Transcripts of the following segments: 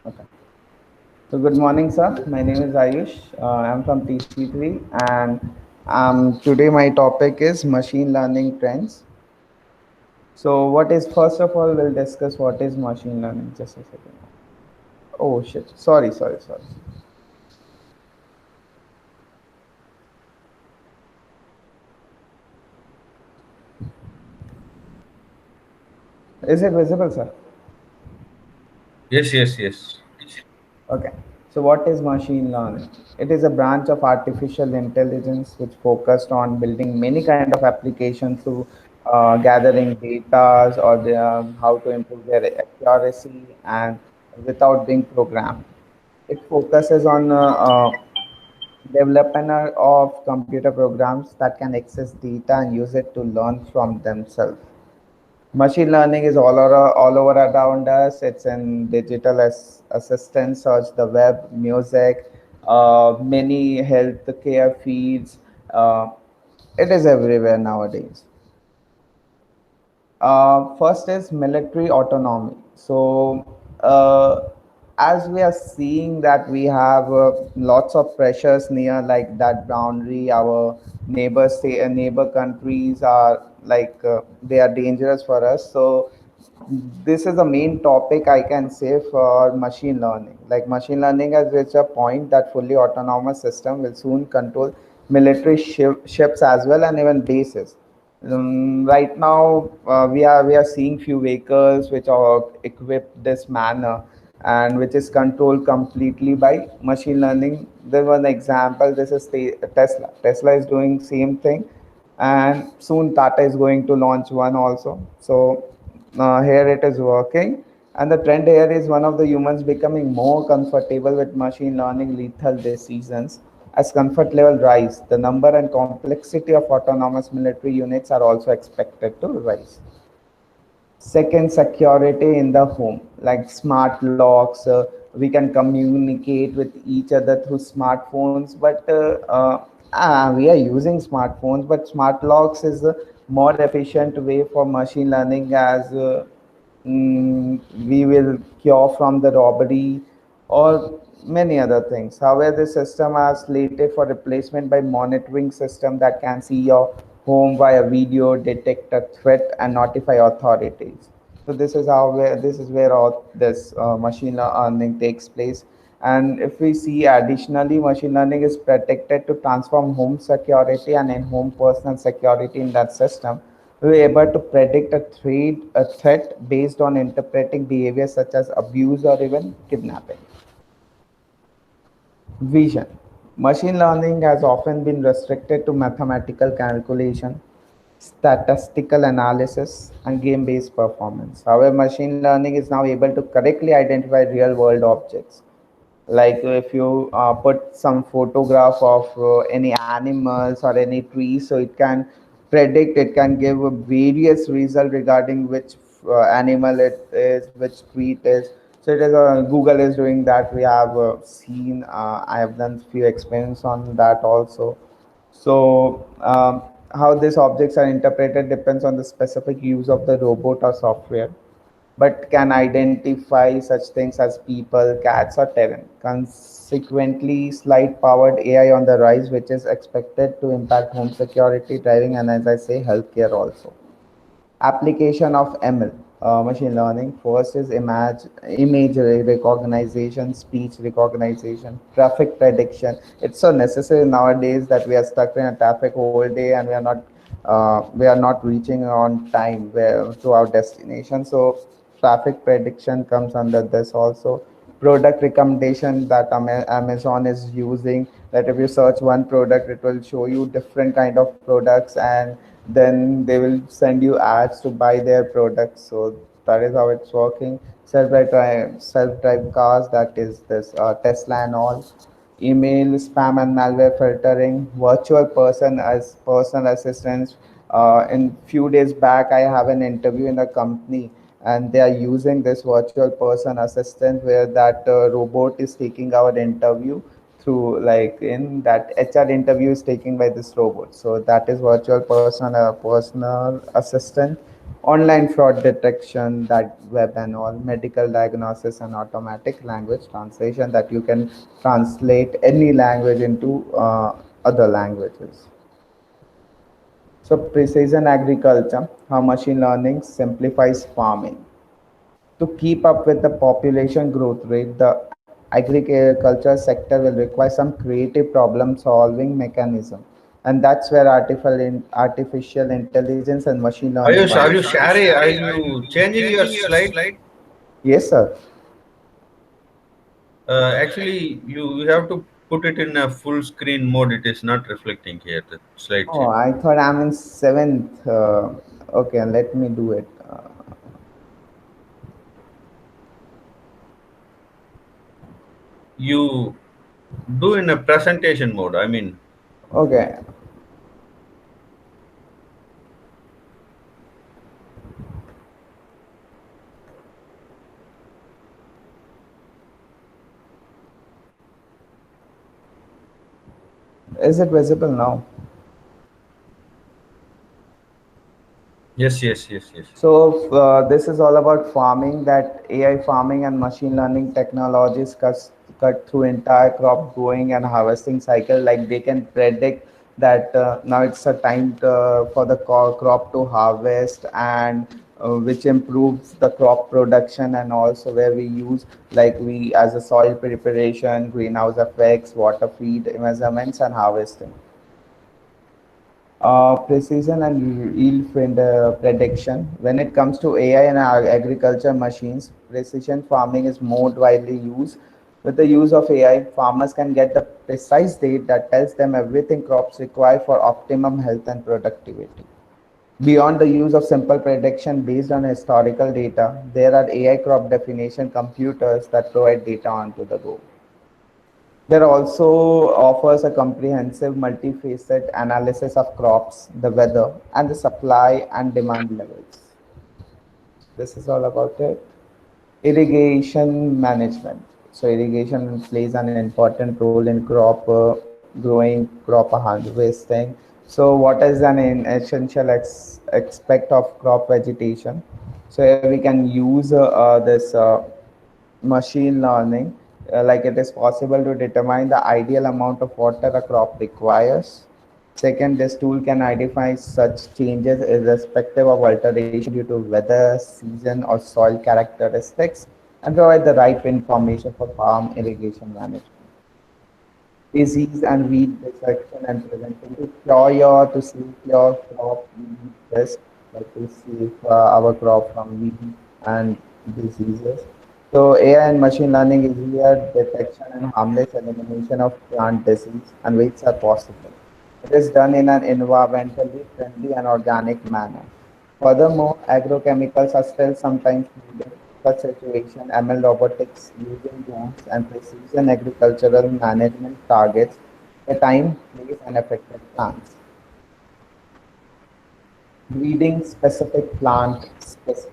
Okay. So good morning, sir. My name is Ayush. I'm from TC3, and today my topic is machine learning trends. So what is first of all we'll discuss what is machine learning. Just a second. Oh shit. Sorry. Is it visible, sir? Yes, yes, yes. Okay. So what is machine learning? It is a branch of artificial intelligence which focused on building many kind of applications through gathering data or how to improve their accuracy and without being programmed. It focuses on development of computer programs that can access data and use it to learn from themselves. Machine learning is all over around us. It's in digital assistants, search the web, music, many healthcare feeds. Uh, it is everywhere nowadays. First is military autonomy. So, as we are seeing that we have lots of pressures near like that boundary, our neighbor countries are like they are dangerous for us. So, this is the main topic I can say for machine learning. Like machine learning has reached a point that fully autonomous system will soon control military ships as well and even bases. Right now, we are seeing few vehicles which are equipped this manner and which is controlled completely by machine learning. There was an example. This is Tesla. Tesla is doing same thing, and soon Tata is going to launch one also. So here it is working, and the trend here is one of the humans becoming more comfortable with machine learning lethal decisions. As comfort level rise, the number and complexity of autonomous military units are also expected to rise. Second, security in the home, like smart locks. We can communicate with each other through smartphones, but we are using smartphones, but smart locks is a more efficient way for machine learning as we will cure from the robbery or many other things. However, the system are slated for replacement by monitoring system that can see your home via video, detect a threat, and notify authorities. So this is where all this machine learning takes place. And if we see additionally, machine learning is protected to transform home security and in-home personal security in that system. We were able to predict a threat based on interpreting behavior such as abuse or even kidnapping. Vision. Machine learning has often been restricted to mathematical calculation, statistical analysis, and game based performance. However, machine learning is now able to correctly identify real world objects. Like if you put some photograph of any animals or any trees, so it can predict, it can give a various result regarding which animal it is, which tree it is. So it is Google is doing that. We have seen, I have done few experiments on that also. So how these objects are interpreted depends on the specific use of the robot or software, but can identify such things as people, cats, or terrain. Consequently, slight powered AI on the rise, which is expected to impact home security, driving, and as I say, healthcare also. Application of ML, machine learning. First is image recognition, speech recognition, traffic prediction. It's so necessary nowadays that we are stuck in a traffic whole day and we are not reaching on time to our destination. So traffic prediction comes under this also. Product recommendation that Amazon is using, that if you search one product it will show you different kind of products, and then they will send you ads to buy their products. So that is how it's working. Self-drive cars, that is this Tesla and all. Email spam and malware filtering, virtual person as personal assistants. In few days back I have an interview in a company, and they are using this virtual person assistant where that robot is taking our interview through, like in that HR interview is taken by this robot. So that is virtual personal assistant. online fraud detection, that web and all, medical diagnosis and automatic language translation, that you can translate any language into other languages. So precision agriculture, how machine learning simplifies farming. To keep up with the population growth rate, the agriculture sector will require some creative problem solving mechanism. And that's where artificial intelligence and machine learning Ayush, comes. are you Ayush, sharing? Are you changing your slide? Yes, sir. Actually, you have to put it in a full screen mode. It is not reflecting here, the slide Oh, sheet. I thought I'm in seventh. Okay, let me do it. You do in a presentation mode. I mean, Okay, is it visible now? yes, yes, yes, yes. So this is all about farming, that AI farming and machine learning technologies cut through entire crop growing and harvesting cycle. Like they can predict that now it's a time for the crop to harvest, and which improves the crop production, and also where we use, like we as a soil preparation, greenhouse effects, water feed measurements and harvesting. Precision and yield prediction. When it comes to AI and agriculture machines, precision farming is more widely used. With the use of AI, farmers can get the precise data that tells them everything crops require for optimum health and productivity. Beyond the use of simple prediction based on historical data, there are AI crop definition computers that provide data onto the go. There also offers a comprehensive multifaceted analysis of crops, the weather, and the supply and demand levels. This is all about it. Irrigation management. So irrigation plays an important role in crop growing, crop harvesting. So what is an essential aspect of crop vegetation? So here we can use this machine learning, like it is possible to determine the ideal amount of water a crop requires. Second, this tool can identify such changes irrespective of alteration due to weather, season, or soil characteristics, and provide the right information for farm irrigation management. Disease and weed detection and prevention. To cure to save your crop, we need this, like to save our crop from weed and diseases. So AI and machine learning is here detection and harmless elimination of plant disease and which are possible. It is done in an environmentally friendly and organic manner. Furthermore, agrochemicals are still sometimes needed. Such situation, ML robotics using drones and precision agricultural management targets the time, place, and affected plants. Breeding specific plant species.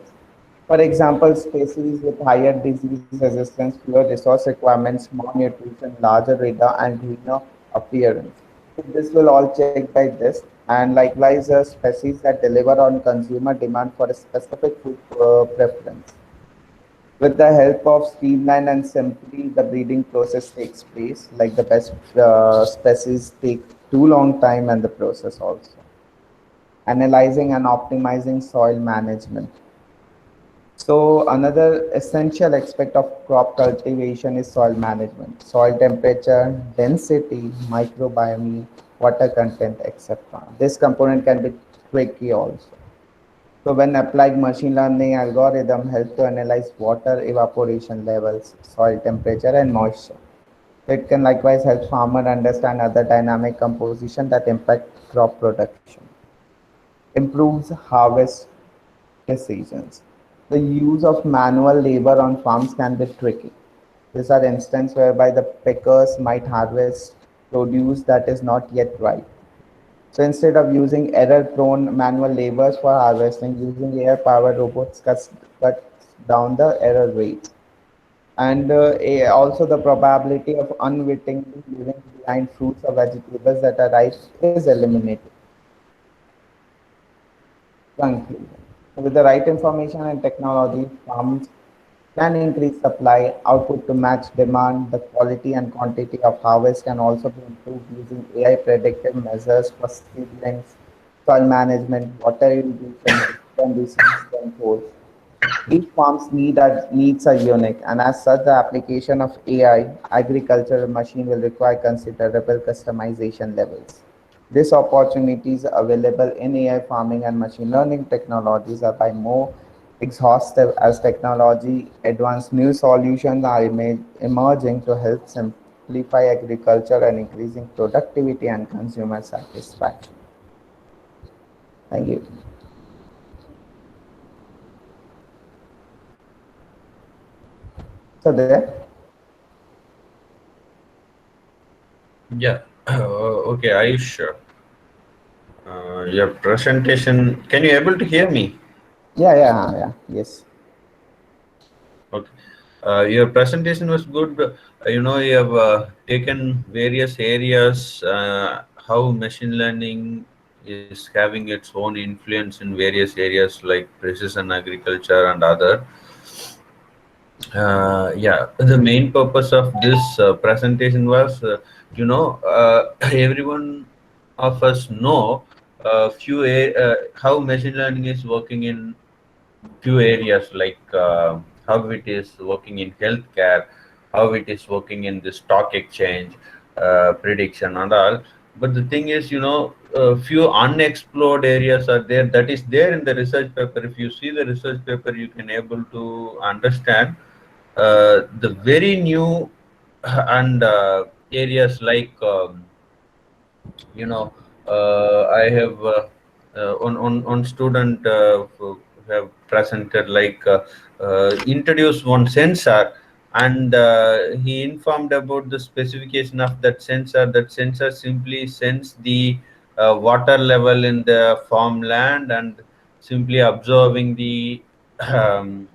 For example, species with higher disease resistance, fewer resource requirements, more nutrition, larger radar, and greener appearance. So this will all check by this, and likewise, species that deliver on consumer demand for a specific food preference. With the help of streamline and simply, the breeding process takes place. Like the best species take too long time, and the process also. Analyzing and optimizing soil management. So another essential aspect of crop cultivation is soil management. Soil temperature, density, microbiome, water content, etc. This component can be tricky also. So when applied, machine learning algorithm help to analyze water evaporation levels, soil temperature, and moisture. It can likewise help farmer understand other dynamic composition that impact crop production. Improves harvest decisions. The use of manual labor on farms can be tricky. These are instances whereby the pickers might harvest produce that is not yet ripe. So instead of using error-prone manual labors for harvesting, using AI-powered robots cuts down the error rate. And also the probability of unwittingly leaving behind fruits or vegetables that are ripe is eliminated. Conclusion. With the right information and technology, farms can increase supply, output to match demand. The quality and quantity of harvest can also be improved using AI predictive measures for seedlings, soil management, water irrigation, and disease control. Each farm's needs are unique, and as such, the application of AI agricultural machine will require considerable customization levels. These opportunities available in AI farming and machine learning technologies are by more exhaustive as technology advanced. New solutions are emerging to help simplify agriculture and increasing productivity and consumer satisfaction. Thank you. So there. Yeah. Okay, Ayush. Your presentation. Can you able to hear me? Yeah, yes. Okay. Your presentation was good. You have taken various areas, how machine learning is having its own influence in various areas like precision agriculture and other. Yeah, the main purpose of this presentation was, everyone of us know how machine learning is working in few areas like how it is working in healthcare, how it is working in the stock exchange, prediction and all. But the thing is, few unexplored areas are there that is there in the research paper. If you see the research paper, you can able to understand the very new and areas like you know I have on student who have presented like introduced one sensor, and he informed about the specification of that sensor. That sensor simply sends the water level in the farmland and simply observing the um,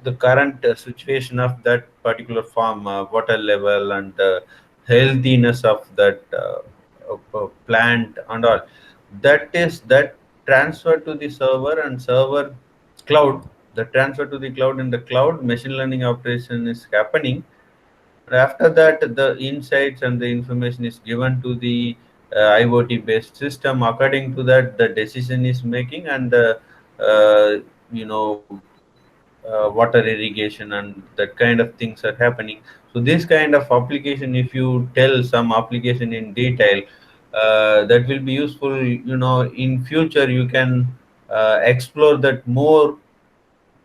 the current situation of that particular farm, water level and healthiness of that plant and all. That is that transfer to the server and server cloud. The transfer to the cloud, in the cloud machine learning operation is happening. After that, the insights and the information is given to the IoT based system. According to that, the decision is making, and uh, you know water irrigation and that kind of things are happening. So this kind of application, if you tell some application in detail, that will be useful. In future you can explore that more,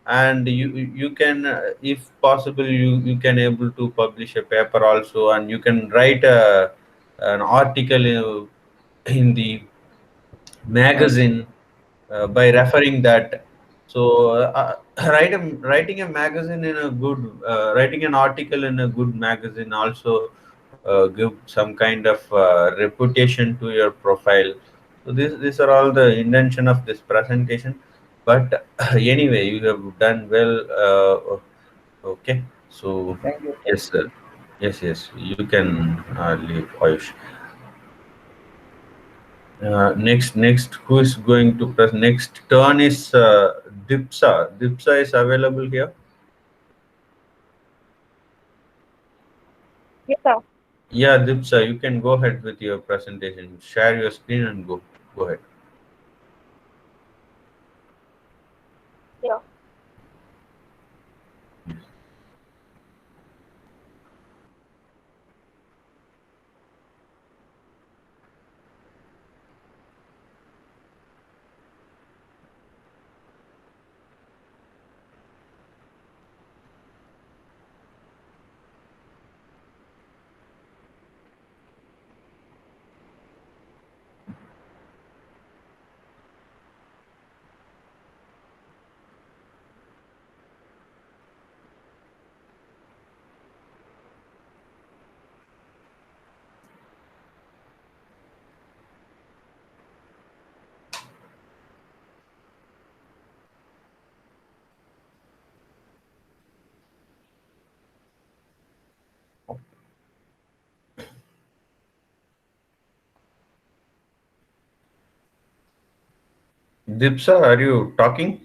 and you can, if possible, you can able to publish a paper also, and you can write an article in the magazine by referring that. So writing a magazine in a good writing an article in a good magazine also give some kind of reputation to your profile. So these are all the intention of this presentation. But anyway, you have done well. Okay, so Thank you. yes, sir. Yes, you can leave, Ayush. Next, who is going to press? Next turn is Dipsa. Dipsa is available here. Yes, sir. Yeah, Dipsa, you can go ahead with your presentation. Share your screen and go ahead. Yeah. Dipsa, are you talking?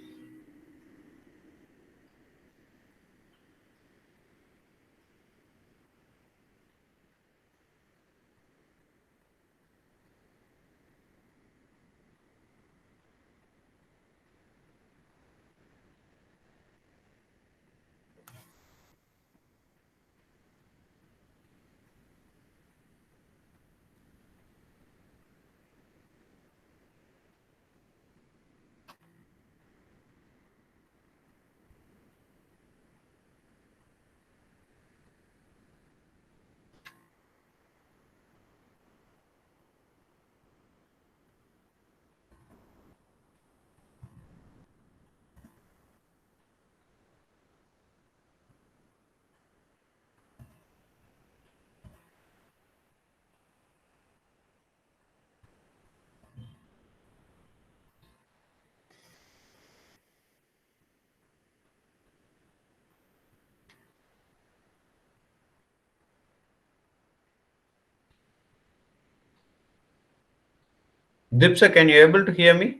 Dipsa, can you able to hear me?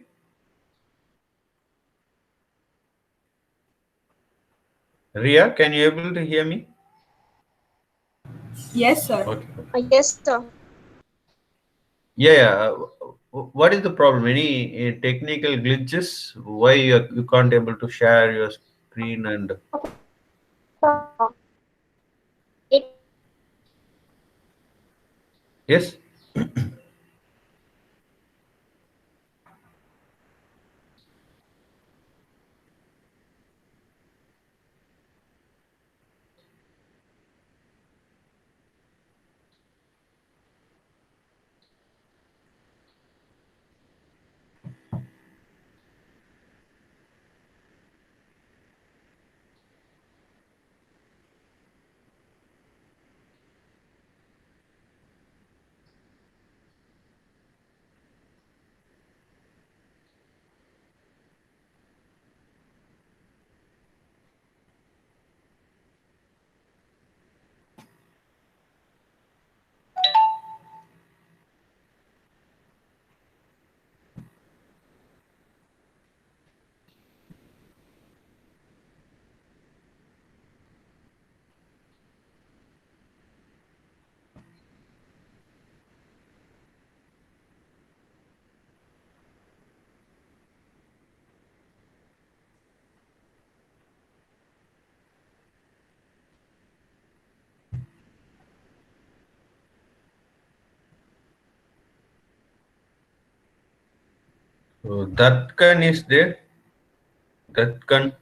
Ria, can you able to hear me? Yes, sir. Okay. Yes, sir. Yeah, yeah. What is the problem? Any technical glitches? Why you can't able to share your screen and It yes? So Datkan is there. Datkan.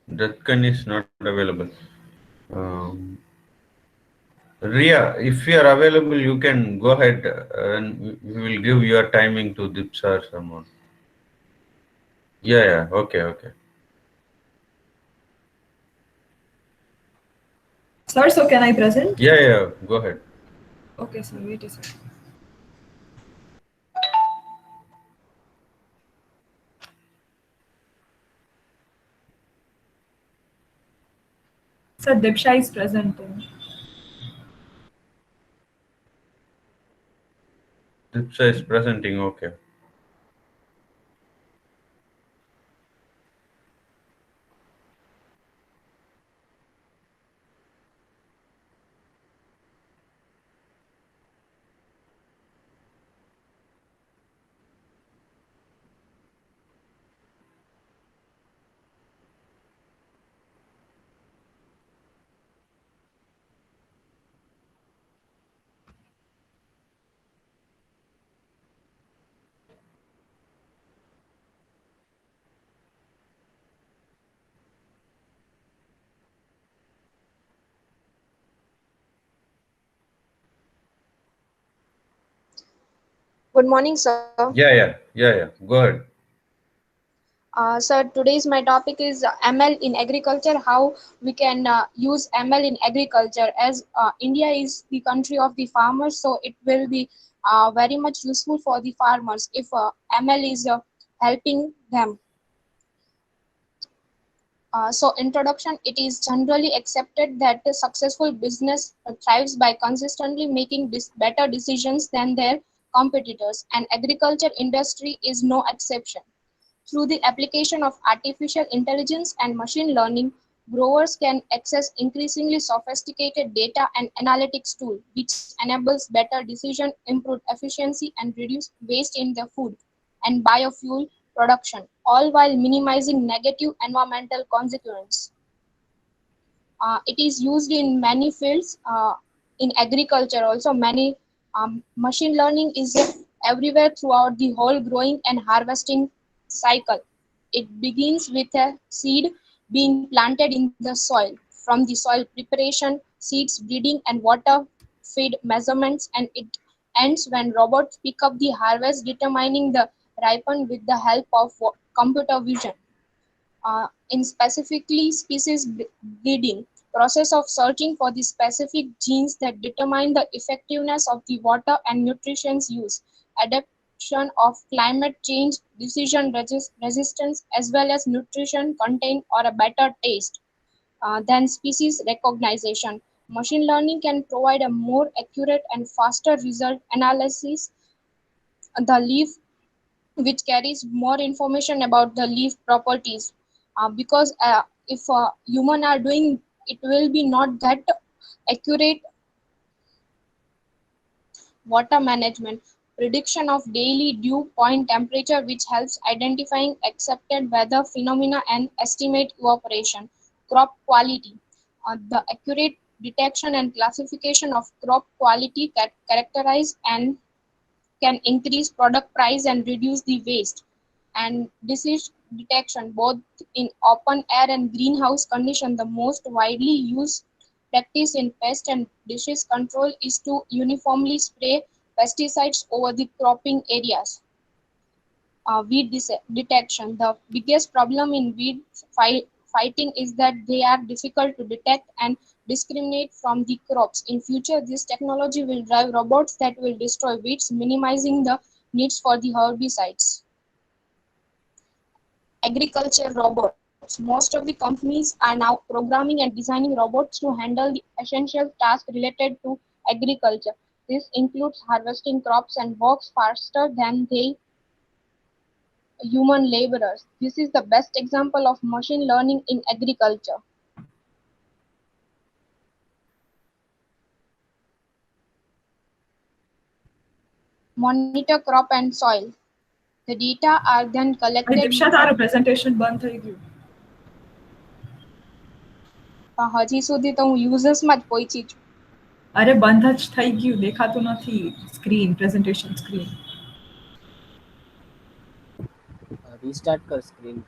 Datkan is not available. Um, Ria, if you are available, you can go ahead and we will give your timing to Dipsa or someone. Yeah, yeah. Okay, okay. Sir, so can I present? Yeah, yeah. Go ahead. Okay, sir. Wait a second. Sir, Dipsha is presenting. Dipsa is presenting. Okay. Good morning, sir. Yeah, yeah, yeah, yeah. Go ahead. Sir, today's my topic is ML in agriculture. How we can use ML in agriculture, as India is the country of the farmers, so it will be very much useful for the farmers if ML is helping them. So introduction, it is generally accepted that a successful business thrives by consistently making better decisions than their competitors, and agriculture industry is no exception. Through the application of artificial intelligence and machine learning, growers can access increasingly sophisticated data and analytics tools, which enables better decision, improved efficiency, and reduce waste in the food and biofuel production, all while minimizing negative environmental consequences. It is used in many fields. In agriculture also, many machine learning is everywhere throughout the whole growing and harvesting cycle. It begins with a seed being planted in the soil. From the soil preparation, seeds breeding, and water feed measurements, and it ends when robots pick up the harvest, determining the ripen with the help of computer vision. In specifically species breeding, process of searching for the specific genes that determine the effectiveness of the water and nutrition use, adaptation of climate change, decision resistance, as well as nutrition content or a better taste than species recognition. Machine learning can provide a more accurate and faster result analysis the leaf, which carries more information about the leaf properties, because if human are doing, it will be not that accurate. Water management, prediction of daily dew point temperature, which helps identifying accepted weather phenomena and estimate evaporation. Crop quality, the accurate detection and classification of crop quality characterize and can increase product price and reduce the waste. And disease detection, both in open air and greenhouse condition. The most widely used practice in pest and disease control is to uniformly spray pesticides over the cropping areas. Weed detection, the biggest problem in weed fighting is that they are difficult to detect and discriminate from the crops. In future, this technology will drive robots that will destroy weeds, minimizing the needs for the herbicides. Agriculture robots. Most of the companies are now programming and designing robots to handle the essential tasks related to agriculture. This includes harvesting crops and works faster than they human laborers. This is the best example of machine learning in agriculture. Monitor crop and soil. The data are then collected. Diksha, તારું presentation બંધ થઈ ગયું. હજી સુધી તો હું યુઝર્સમાં જ પહોંચી છું. અરે બંધ જ થઈ ગયું, દેખાતું નથી સ્ક્રીન, presentation screen. Restart कर screen.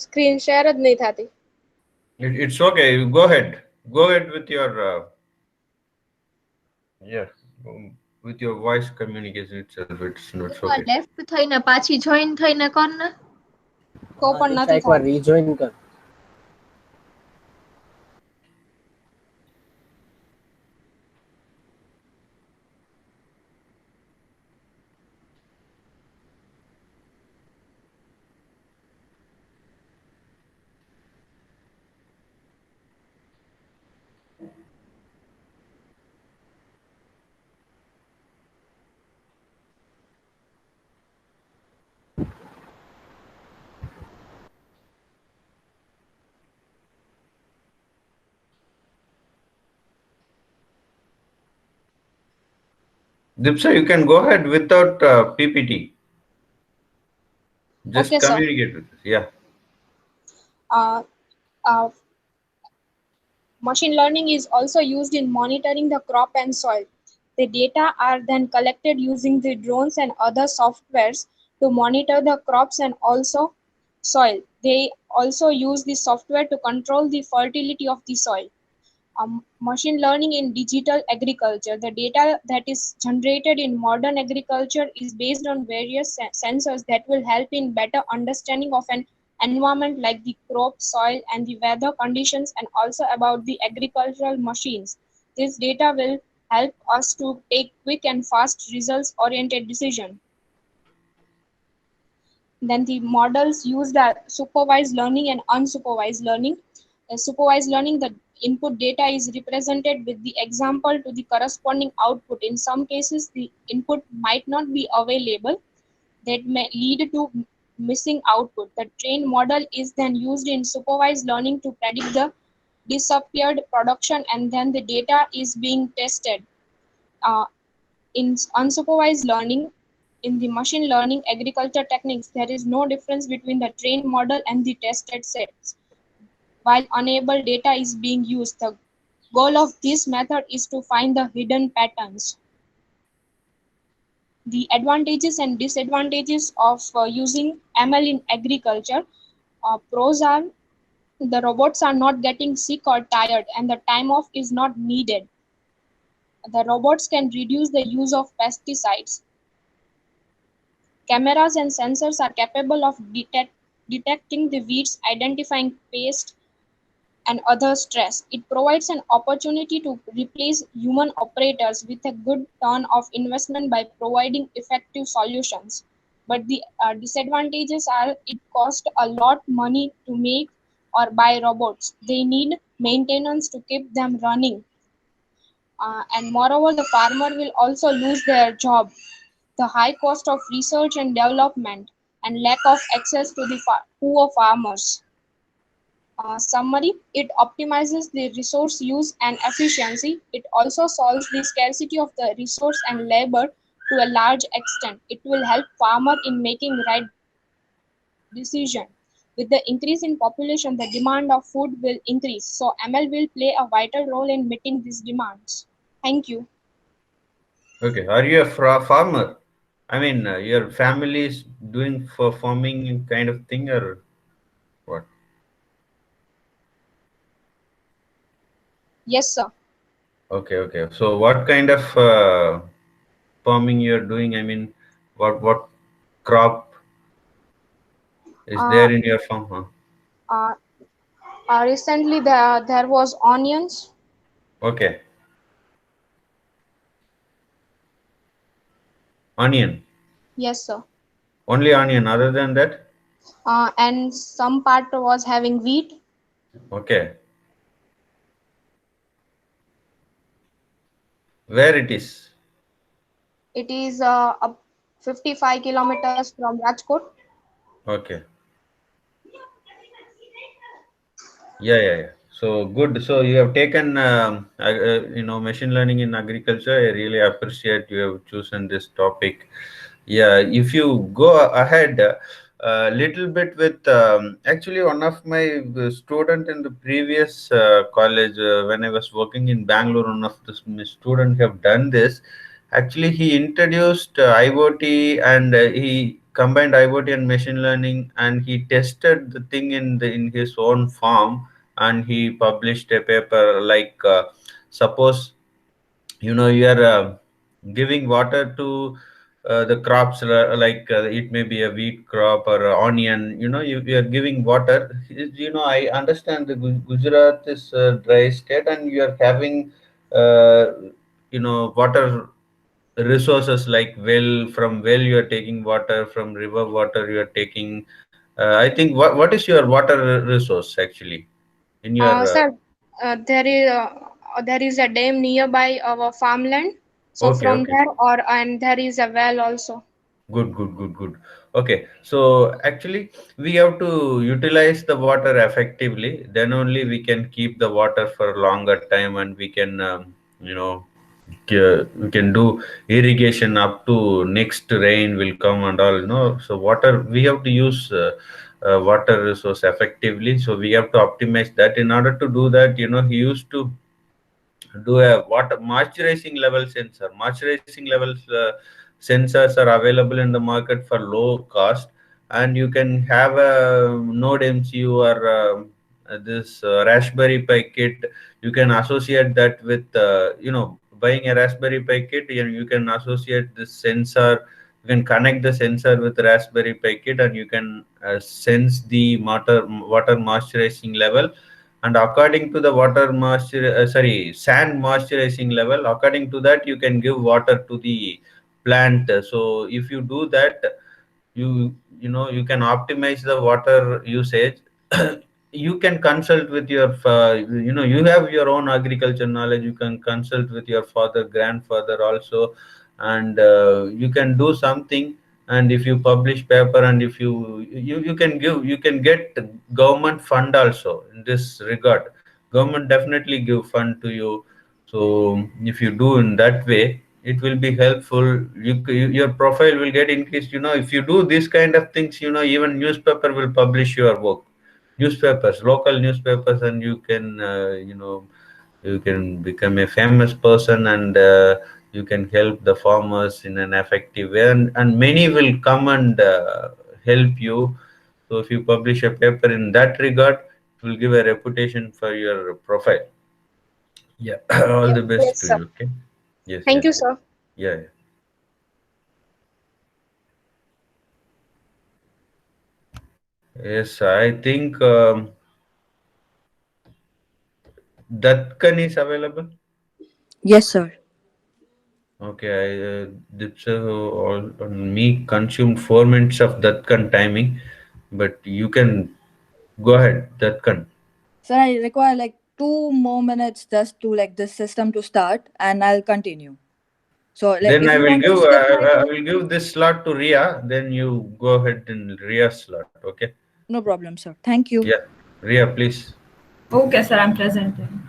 સ્ક્રીન શેર જ નહીં થતી. It's okay. You go ahead. Go ahead with your with your voice communication itself. It's okay. Left થઈને પાછી જોઈન થઈને કર ને. તો પણ નથી એકવાર થતું. rejoin કર. Dipsa, you can go ahead without PPT. Just Okay, sir. communicate with us. Yeah. Uh, uh, Machine learning is also used in monitoring the crop and soil. The data are then collected using the drones and other softwares to monitor the crops and also soil. They also use the software to control the fertility of the soil. Machine learning in digital agriculture. The data that is generated in modern agriculture is based on various sensors that will help in better understanding of an environment like the crop, soil, and the weather conditions, and also about the agricultural machines. This data will help us to take quick and fast results oriented decisions. Then the models used are supervised learning and unsupervised learning. Supervised learning, the input data is represented with the example to the corresponding output. In some cases, the input might not be available. That may lead to missing output. The trained model is then used in supervised learning to predict the disappeared production, and then the data is being tested. Uh, in unsupervised learning, in the machine learning agriculture techniques, there is no difference between the trained model and the tested sets. While unable data is being used, the goal of this method is to find the hidden patterns. The advantages and disadvantages of using ML in agriculture. Pros are the robots are not getting sick or tired, and the time off is not needed. The robots can reduce the use of pesticides. Cameras and sensors are capable of detecting the weeds, identifying pests, and other stress. It provides an opportunity to replace human operators with a good turn of investment by providing effective solutions. But the disadvantages are it costs a lot money to make or buy robots. They need maintenance to keep them running. And moreover, the farmer will also lose their job. The high cost of research and development and lack of access to the poor farmers. Summary, it optimizes the resource use and efficiency. It also solves the scarcity of the resource and labor to a large extent. It will help farmer in making right decision. With the increase in population, the demand of food will increase. So ML will play a vital role in meeting these demands. Thank you. Okay, are you a farmer? I mean, your family is doing for farming kind of thing or what? Yes, sir. Okay, okay. So what kind of farming you're doing? I mean, what crop is Uh, there in your farm? Huh? uh, Recently, there was onions. Okay, onion. Yes, sir. Only onion. Other than that, And some part was having wheat. okay. Where it is? It is up 55 kilometers from Rajkot. Okay. Yeah. So good. So you have taken, machine learning in agriculture. I really appreciate you have chosen this topic. Yeah, if you go ahead a little bit with actually one of my student in the previous college when I was working in Bangalore, one of the student have done this. Actually, he introduced IoT and he combined IoT and machine learning, and he tested the thing in his own farm, and he published a paper like suppose you are giving water to the crops it may be a wheat crop or a onion, you are giving water. I understand the Gujarat is a dry state and you are having uh, water resources like well you are taking water, from river water you are taking. I think what is your water resource actually in your Sir, there is a dam nearby our farmland. So okay, from okay. there, and there is a well also. Good. Okay, so actually, we have to utilize the water effectively. Then only we can keep the water for a longer time, and we can, we can do irrigation up to next rain will come and all. So water we have to use water resource effectively. So we have to optimize that. In order to do that, he used to do a water moisturizing level sensor. Moisturizing levels sensors are available in the market for low cost, and you can have a Node MCU or this Raspberry Pi kit. You can associate that with buying a Raspberry Pi kit, and you can associate this sensor. You can connect the sensor with Raspberry Pi kit, and you can sense the water moisturizing level. And according to the sand moisturizing level, according to that you can give water to the plant. So if you do that, you can optimize the water usage. You can consult with your you have your own agriculture knowledge. You can consult with your father, grandfather also, and you can do something. And if you publish paper, and if you can get government fund also in this regard. Government definitely give fund to you. So if you do in that way, it will be helpful. Your profile will get increased. If you do this kind of things, even newspaper will publish your work. Newspapers, local newspapers, and you can you can become a famous person, and you can help the farmers in an effective way, and many will come and help you. So if you publish a paper in that regard, it will give a reputation for your profile. Yeah. All the best Yes, to sir. you. Okay. Yes. Thank yes. you, sir. Yeah. Yes, I think Datkan is available. Yes, sir. Okay, on me consumed 4 minutes of Datkan timing, but you can go ahead, Datkan. Sir, I require like 2 more minutes just to like this system to start, and I'll continue. So like Then if I you will want to give skip my I turn, will give this slot to Ria. Then you go ahead in Ria's slot. Okay. no problem, sir. Thank you. Yeah, Ria, please. Okay, sir, I'm presenting.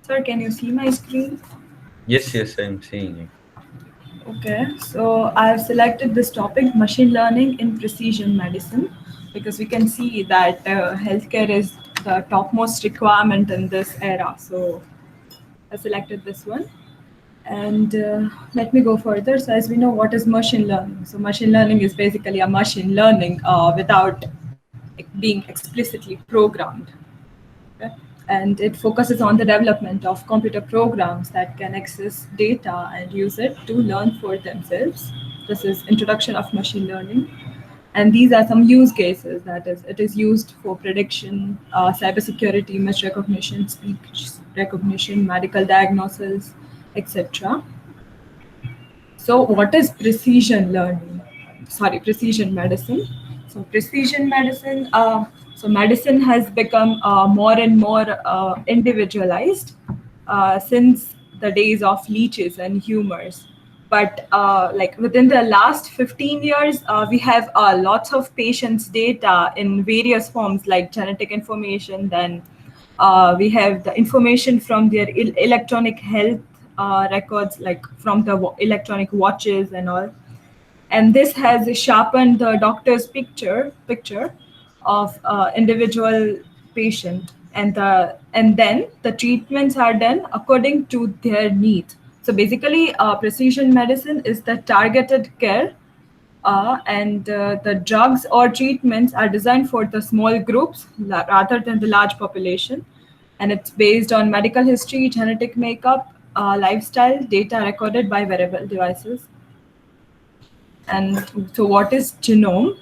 Sir, can you see my screen? Yes, I'm seeing it. Okay, so I've selected this topic, machine learning in precision medicine, because we can see that healthcare is the topmost requirement in this era. So I selected this one. And let me go further. So as we know, what is machine learning? So machine learning is basically a machine learning without being explicitly programmed. Okay? And it focuses on the development of computer programs that can access data and use it to learn for themselves. This is introduction of machine learning. And these are some use cases. That is, it is used for prediction, cybersecurity, image recognition, speech recognition, medical diagnosis, etc. So what is precision learning? Sorry, precision medicine. So precision medicine, so medicine has become more and more individualized since the days of leeches and humors. But like within the last 15 years, we have lots of patients' data in various forms, like genetic information. Then we have the information from their electronic health records, like from the electronic watches and all. And this has sharpened the doctor's picture of individual patient, and then the treatments are done according to their need. So basically, precision medicine is the targeted care, and the drugs or treatments are designed for the small groups rather than the large population. And it's based on medical history, genetic makeup, lifestyle data recorded by wearable devices. And so what is genome?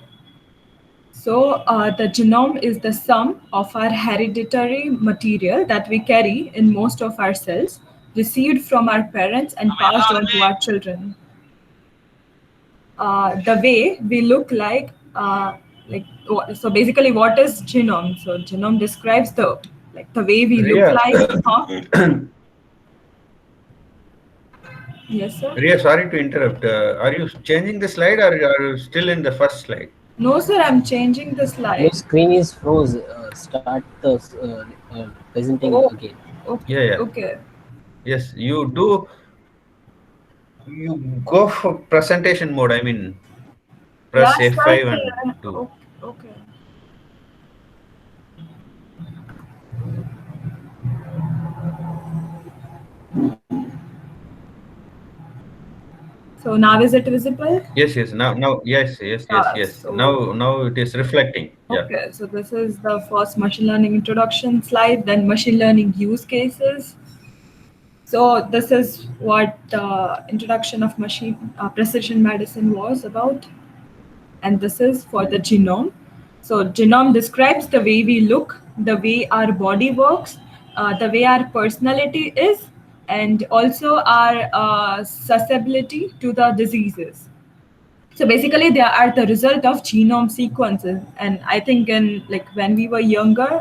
So the genome is the sum of our hereditary material that we carry in most of our cells, received from our parents and passed on to our children. The way we look like so basically, what is genome? So genome describes the way we Ria. look like. Yes, sir. Ria, sorry to interrupt. Are you changing the slide or are you still in the first slide? No, sir, I'm changing the Your slide. screen is froze. Start the presenting Oh, again. okay. Yeah, yeah. Okay. Yes, you do. You go for presentation mode. I mean, Yeah, press F5 sir. and do. Okay. So now is it visible? Yes, yes. Now, yes. So Now it is reflecting. Yeah. okay, so this is the first machine learning introduction slide, then machine learning use cases. So this is what introduction of machine precision medicine was about, and this is for the genome. So genome describes the way we look, the way our body works, the way our personality is, and also our susceptibility to the diseases. So basically they are the result of genome sequences, and I think in like when we were younger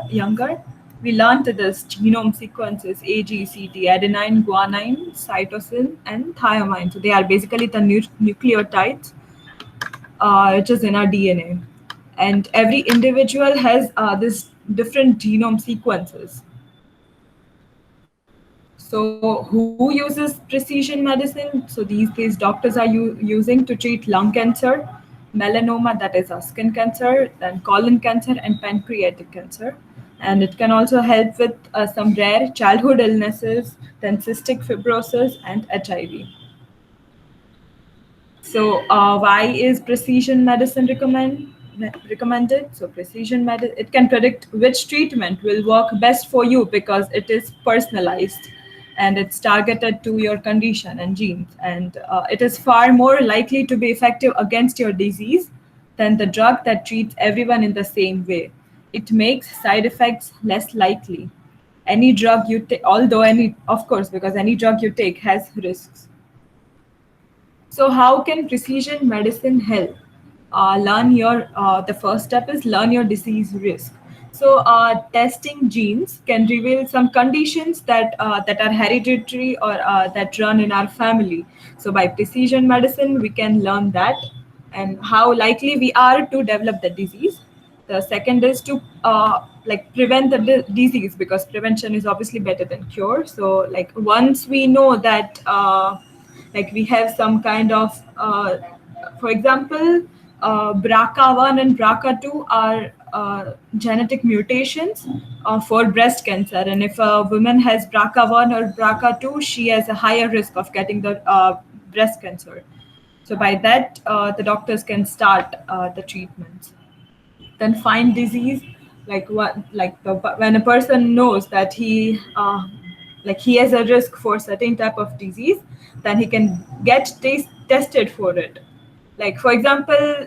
we learned this genome sequences: A, G, C, T, adenine, guanine, cytosine, and thymine. So they are basically the nucleotides which is in our DNA, and every individual has this different genome sequences. So who uses precision medicine? So these days doctors are using to treat lung cancer, melanoma, that is a skin cancer, then colon cancer and pancreatic cancer. And it can also help with some rare childhood illnesses, then cystic fibrosis and HIV. So why is precision medicine recommended? So precision medicine, it can predict which treatment will work best for you because it is personalized and it's targeted to your condition and genes. And it is far more likely to be effective against your disease than the drug that treats everyone in the same way. It makes side effects less likely. Any drug you take, although of course, because any drug you take has risks. So how can precision medicine help? The first step is learn your disease risk. So testing genes can reveal some conditions that are hereditary or that run in our family. So by precision medicine, we can learn that and how likely we are to develop the disease. The second is to prevent the disease, because prevention is obviously better than cure. So like once we know that we have some kind of for example, BRCA1 and BRCA2 are genetic mutations for breast cancer, and if a woman has BRCA1 or BRCA2, she has a higher risk of getting the breast cancer. So by that, the doctors can start the treatments. Then find disease, when a person knows that he has a risk for certain type of disease, then he can get tested for it. Like for example,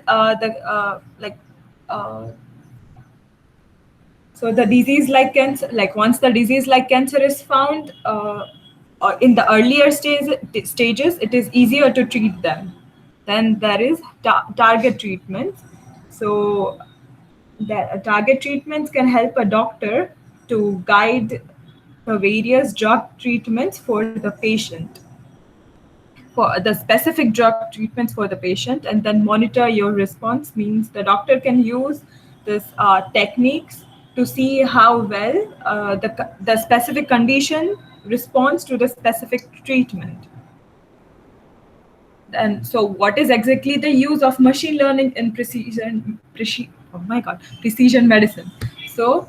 so the disease like cancer, like once the disease like cancer is found, or in the earlier stages, it is easier to treat them. Then there is target treatments. So the target treatments can help a doctor to guide the various drug treatments for the patient, for the specific drug treatments for the patient, and then monitor your response. Means the doctor can use this techniques to see how well the specific condition responds to the specific treatment. And so what is exactly the use of machine learning in precision medicine? So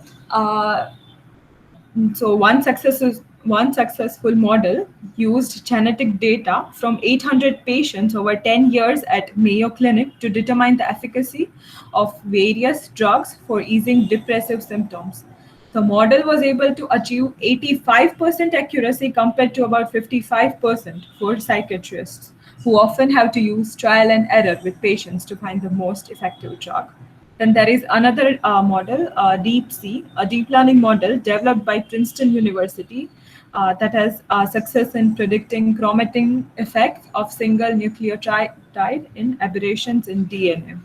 one successful model used genetic data from 800 patients over 10 years at Mayo Clinic to determine the efficacy of various drugs for easing depressive symptoms. The model was able to achieve 85% accuracy compared to about 55% for psychiatrists, who often have to use trial and error with patients to find the most effective drug. Then there is another model, DeepSeek, a deep learning model developed by Princeton University that has success in predicting chromatin effects of single nucleotide in aberrations in DNA.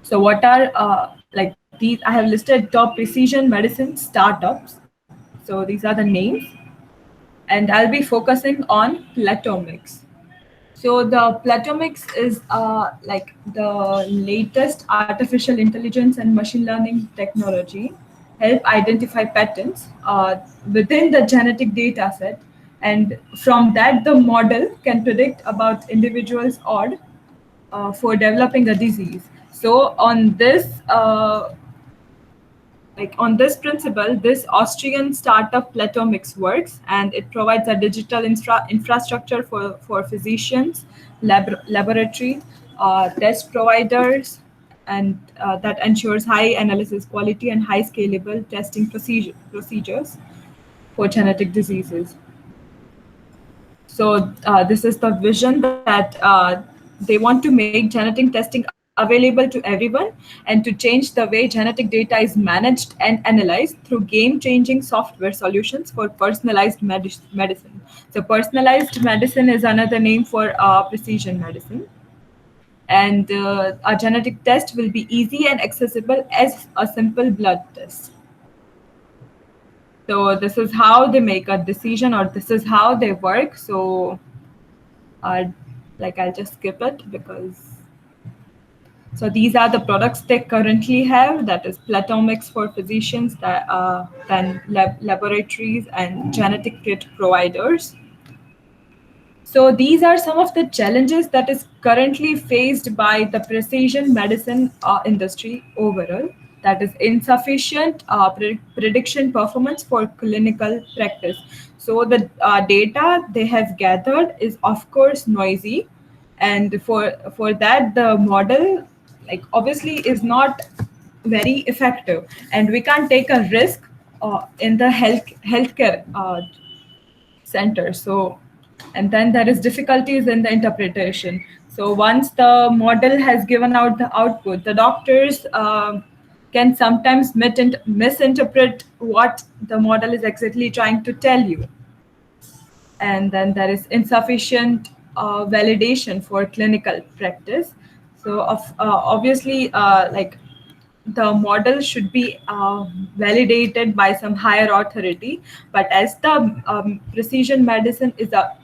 So what are these? I have listed top precision medicine startups. So these are the names. and I'll be focusing on platomics. So the platomics is like the latest artificial intelligence and machine learning technology help identify patterns within the genetic data set, and from that the model can predict about individuals odd for developing a disease. So on this principle, this Austrian startup Platomics works, and it provides a digital infrastructure for physicians, laboratory, test providers, and that ensures high analysis quality and high scalable testing procedures for genetic diseases. So this is the vision that they want to make genetic testing available to everyone and to change the way genetic data is managed and analyzed through game-changing software solutions for personalized medicine. So personalized medicine is another name for precision medicine. And a genetic test will be easy and accessible as a simple blood test. So this is how they make a decision, or this is how they work. So I'll just skip it because. So these are the products they currently have. That is Platomics for physicians, then laboratories and genetic kit providers. So these are some of the challenges that is currently faced by the precision medicine industry overall. That is insufficient prediction performance for clinical practice. So the data they have gathered is of course noisy, and for that the model obviously is not very effective, and we can't take a risk in the healthcare center. So, and then there is difficulties in the interpretation. So once the model has given out the output, the doctors can sometimes misinterpret what the model is exactly trying to tell you. And then there is insufficient validation for clinical practice. So obviously, the model should be validated by some higher authority. But as the precision medicine is a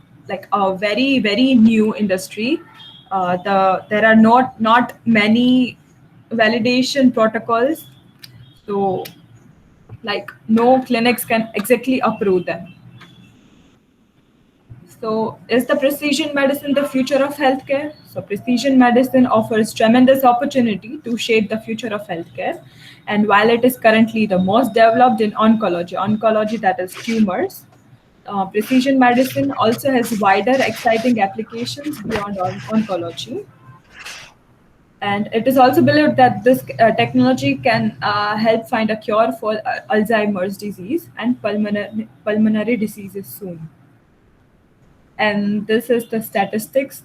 very very new industry, there are not many validation protocols. So no clinics can exactly approve them. So is the precision medicine the future of healthcare? So precision medicine offers tremendous opportunity to shape the future of healthcare. And while it is currently the most developed in oncology that is tumors, precision medicine also has wider exciting applications beyond oncology. And it is also believed that this technology can help find a cure for Alzheimer's disease and pulmonary diseases soon. And this is the statistics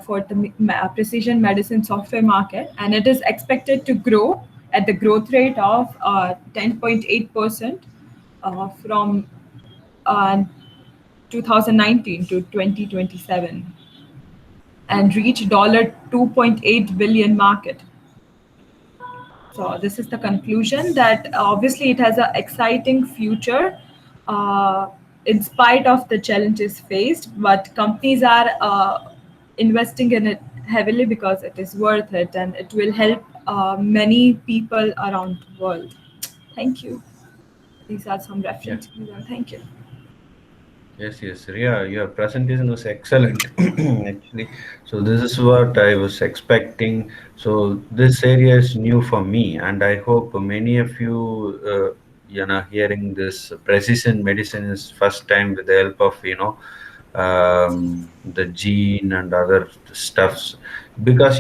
for the precision medicine software market, and it is expected to grow at the growth rate of 10.8% from 2019 to 2027 and reach $2.8 billion market. So this is the conclusion that obviously it has an exciting future in spite of the challenges faced, but companies are investing in it heavily because it is worth it and it will help many people around the world. Thank you. These are some references. Yeah. Thank you. Yes, Riya, your presentation was excellent, actually. So this is what I was expecting. So this area is new for me, and I hope many of you, hearing this precision medicine is first time with the help of, the gene and other stuffs. Because,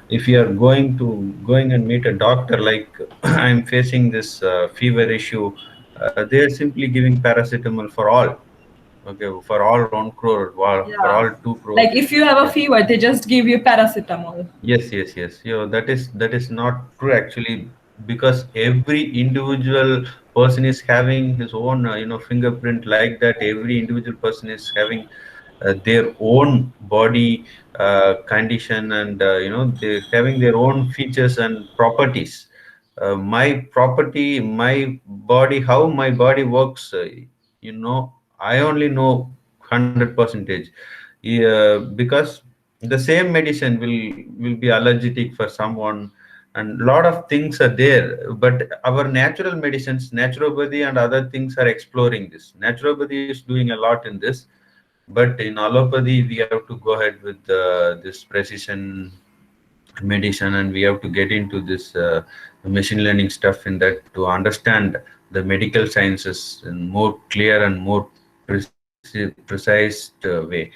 if you are going and meet a doctor, like I'm facing this fever issue, they are simply giving paracetamol for all. Okay, for all 1 crore, for all 2 crore. Like if you have a fever, they just give you paracetamol. Yes. That is not true actually, because every individual person is having his own, fingerprint like that. Every individual person is having their own body condition, and they're having their own features and properties. My property, my body, how my body works, I only know 100%. Because the same medicine will be allergic for someone, and a lot of things are there. But our natural medicines, naturopathy and other things are exploring this. Naturopathy is doing a lot in this, but in allopathy we have to go ahead with this precision medicine, and we have to get into this machine learning stuff in that to understand the medical sciences in more clear and more precise way.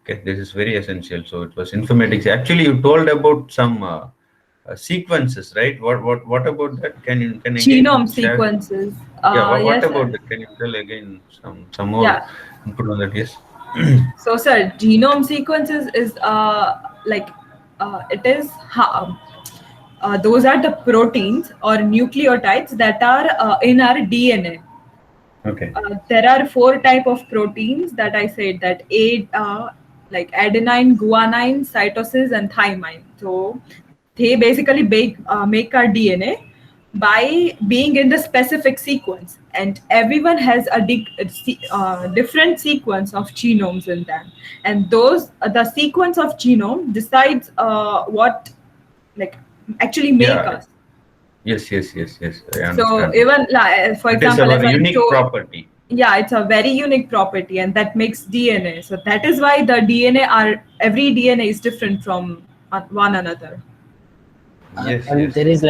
Okay, this is very essential. So it was informatics. Actually, you told about some sequences, right? What about that? Can again Genome share? sequences. Yeah. What Yes, about sir. that? Can you tell again some more Yeah. input on that? Yes. So, sir, genome sequences is it is those are the proteins or nucleotides that are in our DNA. Okay. There are four type of proteins that I said, that like adenine, guanine, cytosine, and thymine. So they basically make our DNA by being in the specific sequence, and everyone has a different sequence of genomes in them, and those the sequence of genome decides what like actually make Yeah. us. Yes. I So understand. even like, for It is example, our if I unique show, property. yeah, it's a very unique property, and that makes DNA. So that is why the DNA are every DNA is different from one another. And Yes. there is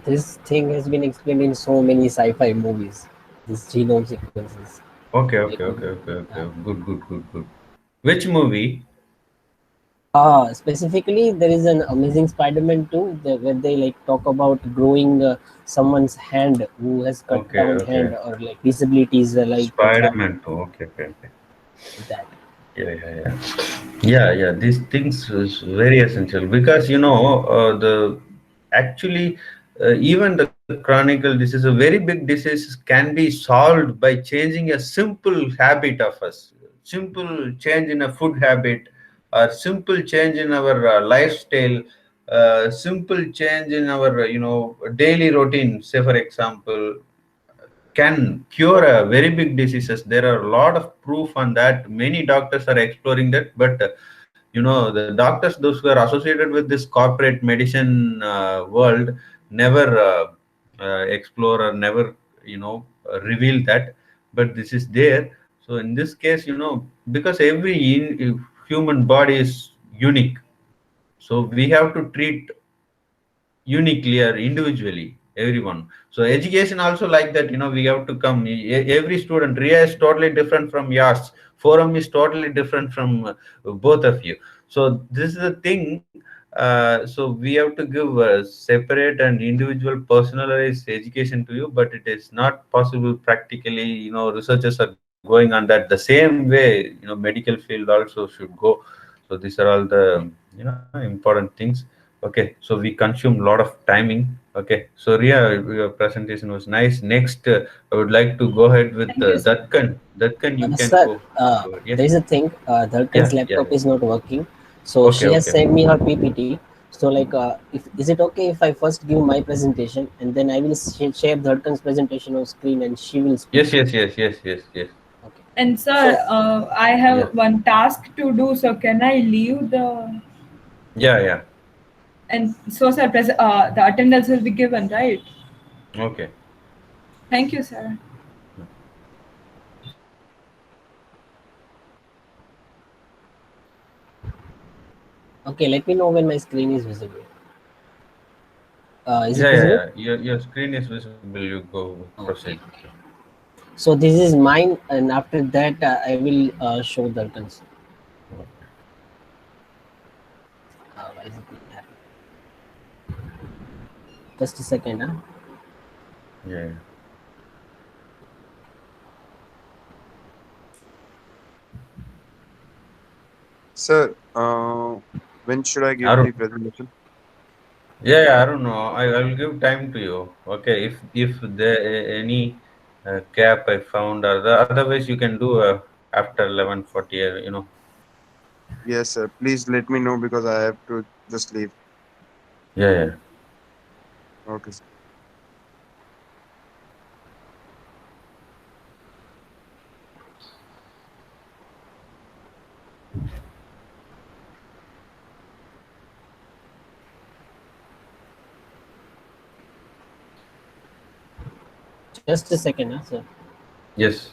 this thing has been explained in so many sci-fi movies. This genome sequences. Like, Okay. Good. Which movie? specifically, there is an Amazing Spider-Man 2 where they like talk about growing someone's hand who has cut down Okay. hand, or like disabilities Spider-Man 2. Okay. that. Yeah. These things is very essential because the actually even the chronic disease, a very big disease, can be solved by changing a simple habit of us, simple change in a food habit, or simple change in our lifestyle, simple change in our daily routine. Say for example, can cure a very big diseases. There are a lot of proof on that. Many doctors are exploring that, but the doctors, those who are associated with this corporate medicine world, never explore or never reveal that. But this is there. So in this case, because every human body is unique, so we have to treat uniquely or individually everyone. So education also like that, we have to come every student. Ria is totally different from yours, forum is totally different from both of you. So this is the thing. So we have to give a separate and individual personalized education to you, but it is not possible practically. Researchers are going on that the same way. Medical field also should go. So these are all the important things. Okay, so we consume a lot of timing. Okay, so Ria, your presentation was nice. Next, I would like to go ahead with Thank you, sir. Datkan, you can Sir, go ahead. there is a thing. Dharkan's Yeah. laptop is not working, so Okay, she has okay. sent me her PPT. So if is it okay if I first give my presentation and then I will share Dharkan's presentation on screen and she will speak? Yes. Okay. And So sir, I Yeah. have one task to do. So can I leave the? Yeah. And so, sir, the attendance will be given, right? Okay. Thank you, sir. okay, let me know when my screen is visible. Is it visible? Your screen is visible. You go proceed. Okay. So this is mine, and after that I will show Dharkan's. Why is it not happening? Just a second, huh? Yeah. Sir, when should I give the Arun. presentation? I don't know. I will give time to you. Okay, if there any gap I found, or otherwise you can do after 11:40. Yes, sir. Please let me know because I have to just leave. Yeah. Okay, sir. Just a second, sir. Yes.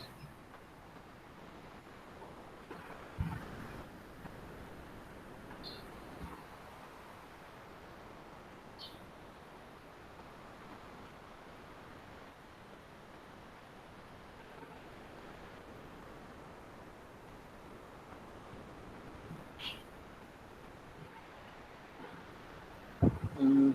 Mm,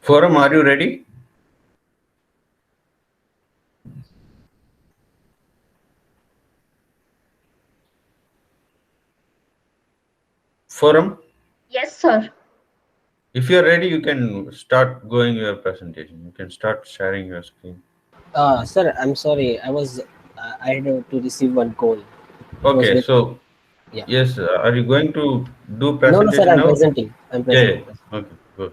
Forum, are you ready? Forum, Yes, sir. if you're ready, you can start going your presentation. You can start sharing your screen. sir, I'm sorry. I had to receive one call. It was Okay, very, so yeah. yes, are you going to do No, no, sir. presentation I'm now? presenting. I'm Yeah, presenting. yeah. Okay, good.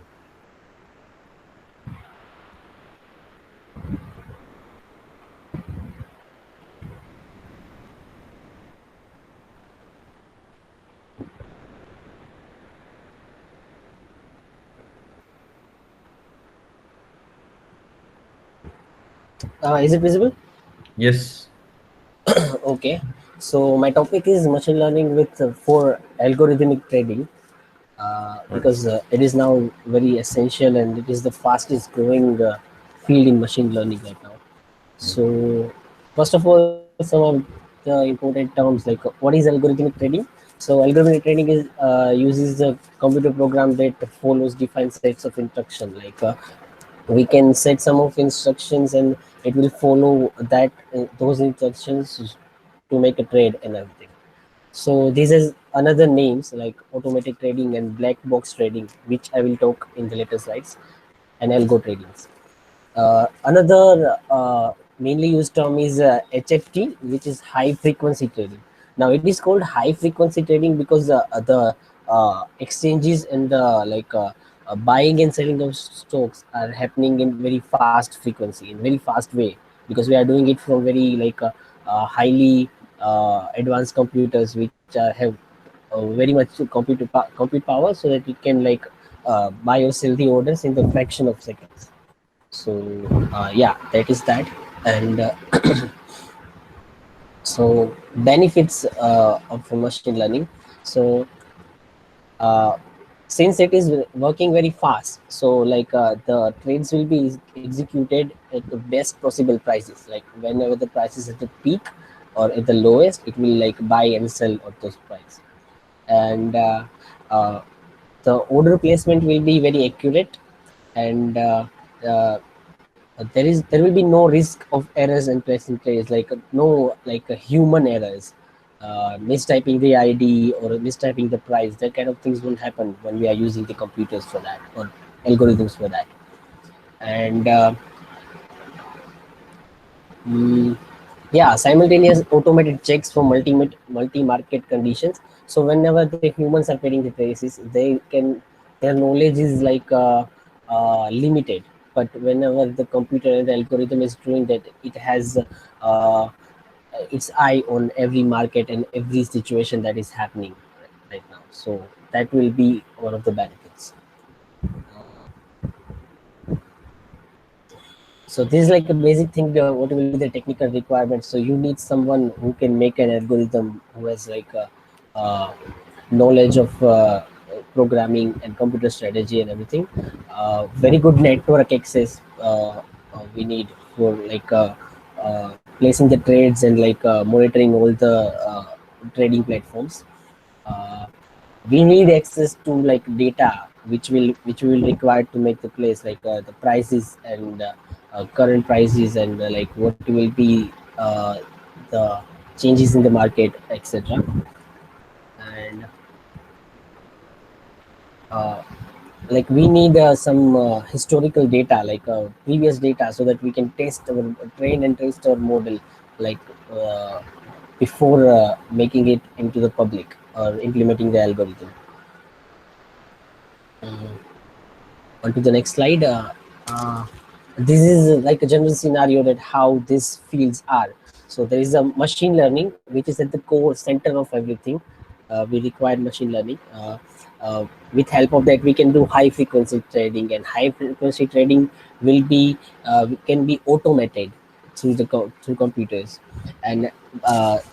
Is it visible? Yes. Okay. So my topic is machine learning with for algorithmic trading. Because it is now very essential and it is the fastest growing field in machine learning right now. So, first of all, some of the important terms like what is algorithmic trading? So, algorithmic trading is uses a computer program that follows defined sets of instruction. Like we can set some of instructions and it will follow that those instructions to make a trade and everything. So this is another names like automatic trading and black box trading, which I will talk in the later slides, and algo trading. Another mainly used term is HFT, which is high frequency trading. Now it is called high frequency trading because the exchanges and the buying and selling of stocks are happening in very fast frequency, in very fast way, because we are doing it from very highly advanced computers which have very much compute power, so that we can buy or sell the orders in the fraction of seconds. So yeah, that is that. And so benefits of machine learning. So uh, since it is working very fast, so the trades will be executed at the best possible prices, like whenever the price is at the peak or at the lowest, it will like buy and sell at those prices. And uh, the order placement will be very accurate. And uh, there will be no risk of errors and placing trades, no human errors, mistyping the ID or mistyping the price. That kind of things won't happen when we are using the computers for that, or algorithms for that. And mm, yeah, simultaneous automated checks for multi market conditions. So whenever the humans are trading the traces, they can, their knowledge is limited. But whenever the computer and the algorithm is doing that, it has uh, its eye on every market and every situation that is happening right now. So that will be one of the benefits. So this is like a basic thing. What will be the technical requirements? So you need someone who can make an algorithm, who has uh, knowledge of programming and computer strategy and everything. Very good network access we need for placing the trades and like monitoring all the trading platforms. We need access to like data which we will require to make the place, like the prices and current prices and like what will be the changes in the market, etc. And uh, like we need some historical data, like previous data, so that we can test our train and test our model, like uh, before making it into the public or implementing the algorithm. On to the next slide. This is like a general scenario that how these fields are. So there is a machine learning which is at the core center of everything. We require machine learning. With help of that we can do high frequency trading, and high frequency trading will be can be automated through through computers, and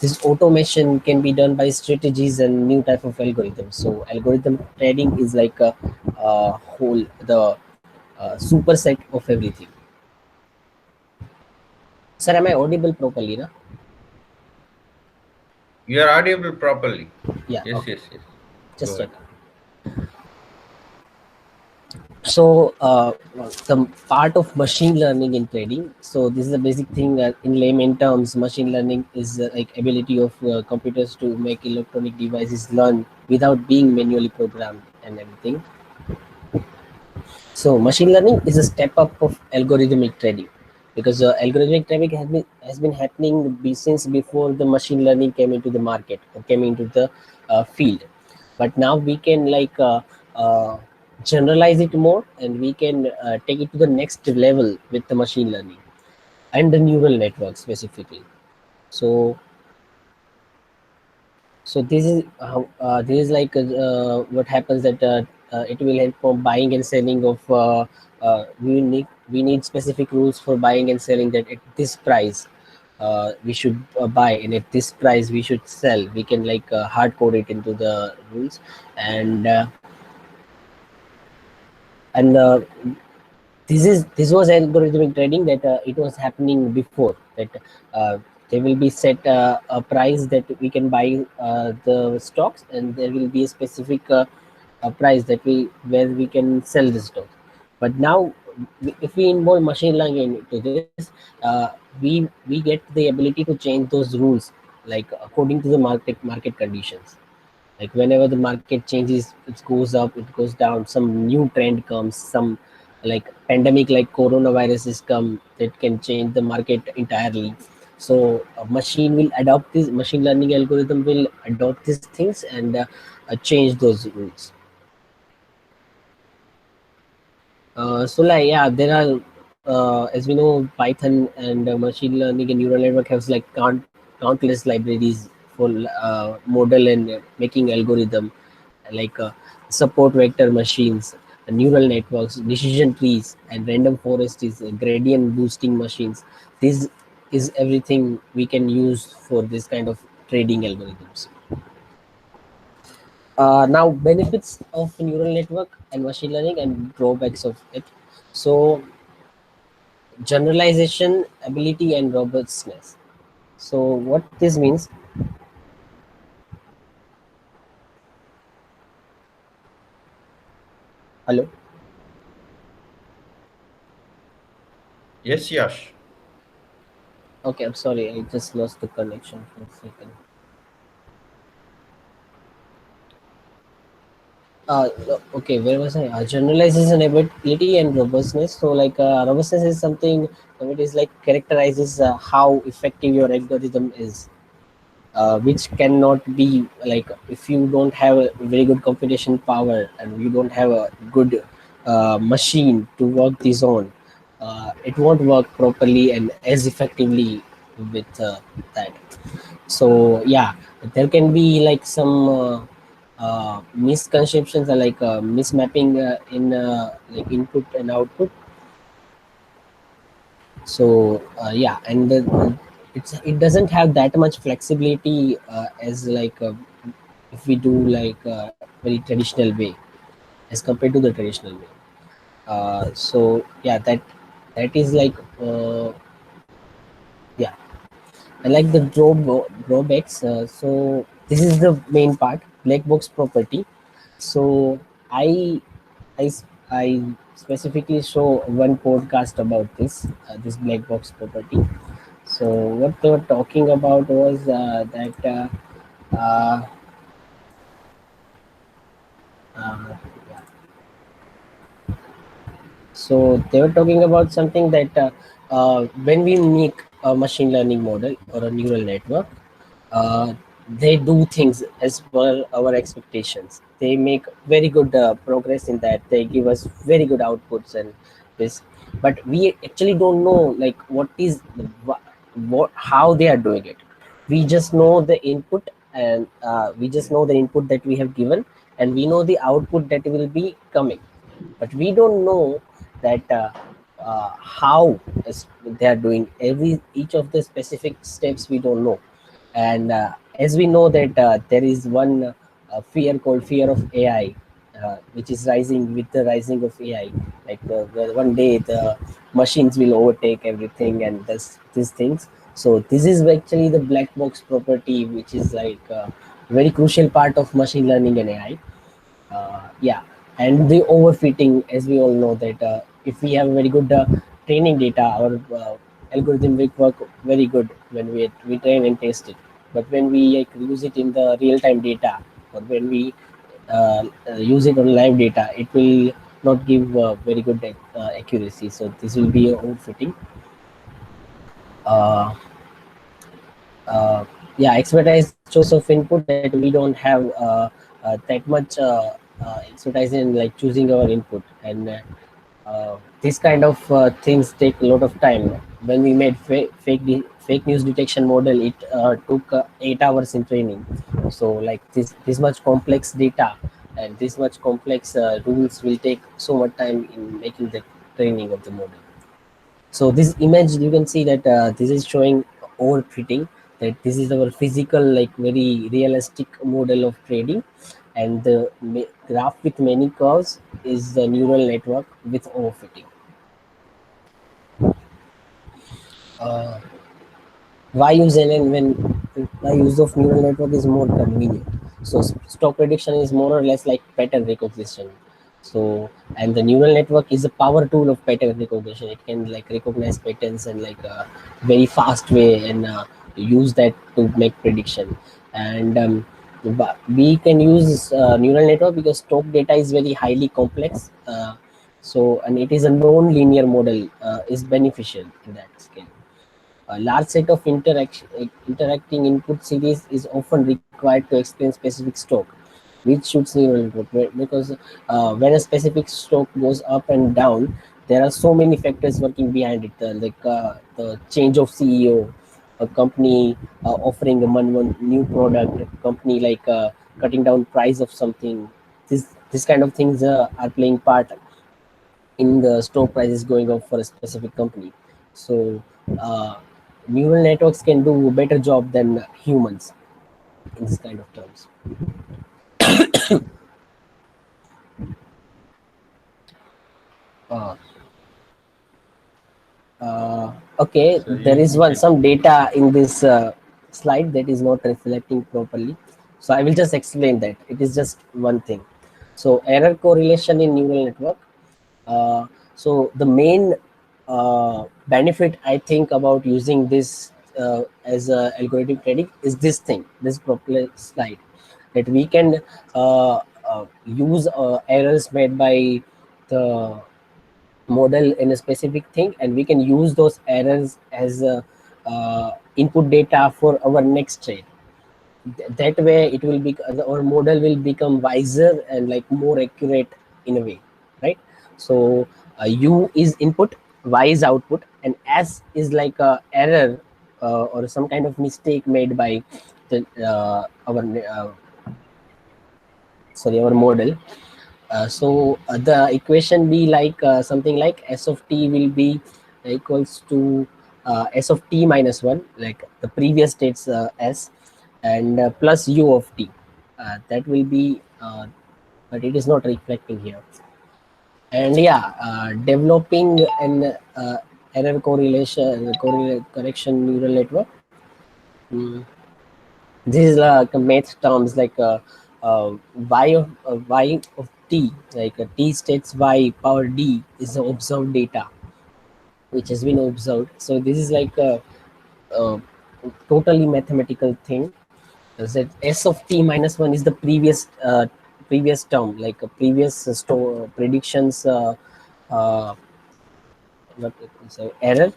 this automation can be done by strategies and new type of algorithms. So algorithm trading is like a whole the superset of everything. Sir, am I audible properly? Na? You are audible properly. Yeah. Yes, Okay. yes. Just Go check. So the part of machine learning in trading. So this is a basic thing in layman terms. Machine learning is like ability of computers to make electronic devices learn without being manually programmed and everything. So machine learning is a step up of algorithmic trading, because algorithmic trading has been happening since before the machine learning came into the market or came into the field. But now we can like generalize it more, and we can take it to the next level with the machine learning and the neural networks specifically. So this is how this is like what happens that it will help for buying and selling of we need specific rules for buying and selling, that at this price we should buy, and at this price we should sell. We can like hard code it into the rules, and and this was algorithmic trading, that it was happening before that there will be set a price that we can buy the stocks, and there will be a specific price that where we can sell the stock. But now if we involve machine learning into this, we get the ability to change those rules like according to the market conditions. Like whenever the market changes, it goes up, it goes down, some new trend comes, some like pandemic like coronavirus is come that can change the market entirely. So a machine will adopt this, machine learning algorithm will adopt these things and change those rules. So like yeah, there are as we know, Python and machine learning and neural network has like countless libraries for model and making algorithm, like support vector machines, neural networks, decision trees, and random forest is gradient boosting machines. This is everything we can use for this kind of trading algorithms. Now benefits of neural network and machine learning and drawbacks of it. So generalization ability and robustness. So what this means, hello. Yes, Yash. Okay, I'm sorry, I just lost the connection for a second. Okay, where was I? Generalization ability and robustness. So like robustness is something it is like characterizes how effective your algorithm is, which cannot be like if you don't have a very good computation power and you don't have a good machine to work this on, it won't work properly and as effectively with that. So yeah, there can be like some misconceptions or like mismapping in like input and output. So yeah, and it doesn't have that much flexibility as like if we do like very traditional way as compared to the traditional way. So yeah, that is like yeah, I like the drawbacks. So this is the main part, black box property. So I I I specifically show one podcast about this black box property. So what they were talking about was that uh, yeah. So they were talking about something that when we make a machine learning model or a neural network, uh, they do things as per our expectations. They make very good progress in that. They give us very good outputs and this, but we actually don't know like what how they are doing it. We just know the input, and we just know the input that we have given, and we know the output that will be coming, but we don't know that how they are doing every each of the specific steps. We don't know. And as we know that there is one fear called fear of AI, which is rising with the rising of AI. Like one day the machines will overtake everything and these things. So this is actually the black box property, which is like a very crucial part of machine learning and AI. Yeah, and the overfitting, as we all know that if we have very good training data, our algorithm will work very good when we train and test it. But when we like, use it in the real time data, or when we use it on live data, it will not give very good accuracy. So this will be overfitting. uh, yeah, expertise choice of input, that we don't have that much expertise in like choosing our input. And this kind of things take a lot of time. When we made fake news detection model, it took 8 hours in training. So like this much complex data and this much complex rules will take so much time in making the training of the model. So this image, you can see that this is showing overfitting, that this is our physical like very realistic model of trading, and the graph with many curves is the neural network with overfitting. uh, why use NN when the use of neural network is more convenient? So stock prediction is more or less like pattern recognition. So, and the neural network is a power tool of pattern recognition. It can like recognize patterns and like a very fast way, and use that to make prediction. And but we can use neural network because stock data is very highly complex. So, and it is a non-linear model is beneficial in that scale. A large set of interacting input series is often required to explain specific stock, which suits neural network because when a specific stock goes up and down, there are so many factors working behind it, like the change of CEO, a company offering one new product, a company like cutting down price of something. This kind of things are playing part in the stock prices going up for a specific company. So uh, neural networks can do a better job than humans in this kind of terms. uh, okay, So there is you one can, some data in this slide that is not reflecting properly, so I will just explain that. It is just one thing. So error correlation in neural network. So the main benefit I think about using this as a algorithmic trading is this thing, this proper slide, that we can use errors made by the model in a specific thing, and we can use those errors as input data for our next trade. That way it will be, our model will become wiser and like more accurate in a way, right? So u is input, y is output, and s is like a error or some kind of mistake made by the our model. So the equation be like something like s of t will be equals to s of t minus 1, like the previous state's s, and plus u of t. That will be, but it is not reflecting here. And yeah, developing an error correction neural network. Mm. This is like a math terms like y of t, like t states y power d is the observed data which has been observed. So this is like a totally mathematical thing. That s of t minus 1 is the previous term, like a previous predictions uh, what it is, error,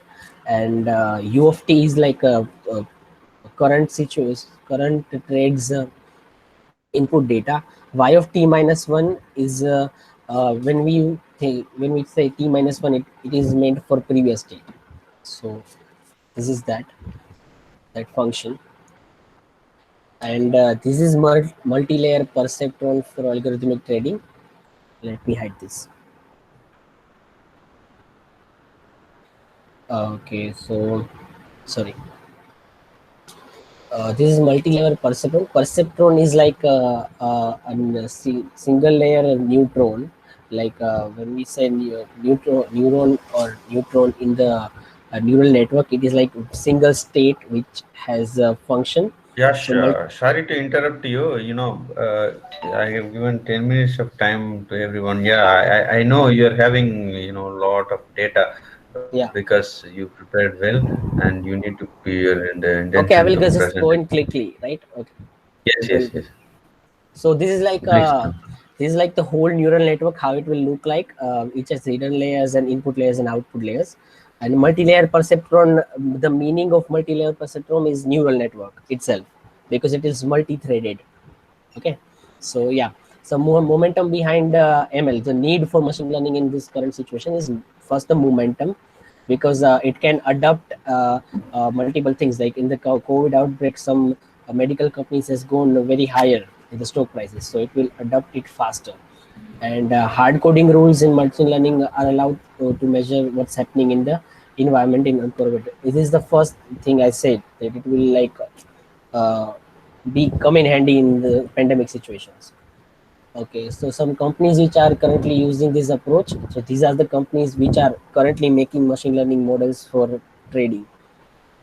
and u of t is like a current situation, current trades input data. Y of t minus 1 is when we say t minus 1, it is meant for previous state. So this is that function, and this is multi-layer perceptron for algorithmic trading. Let me hide this. Okay, so sorry. This is multi-layer perceptron. Perceptron is like a single layer neutron. Like when we say neuron or neutron in the neural network, it is like single state which has a function. Yash, So sorry to interrupt you. I have given 10 minutes of time to everyone. Yeah, I know you're having, a lot of data yeah. because you prepared well and you need to be your in the Okay, I intention will to just present go it. in quickly, right? Okay, Yes, very yes, good. yes. So this is like Nice. the whole neural network, how it will look like. Each has hidden layers and input layers and output layers. And multi-layer perceptron, the meaning of multi-layer perceptron is neural network itself, because it is multi-threaded. Okay, so yeah, so more momentum behind ML. The need for machine learning in this current situation is first the momentum, because it can adapt multiple things. Like in the COVID outbreak, some medical companies has gone very higher in the stock prices, so it will adapt it faster. And hard coding rules in machine learning are allowed to measure what's happening in the environment in uncorrelated. This is the first thing I said, that it will like uh, be come in handy in the pandemic situations. Okay, so some companies which are currently using this approach. So these are the companies which are currently making machine learning models for trading,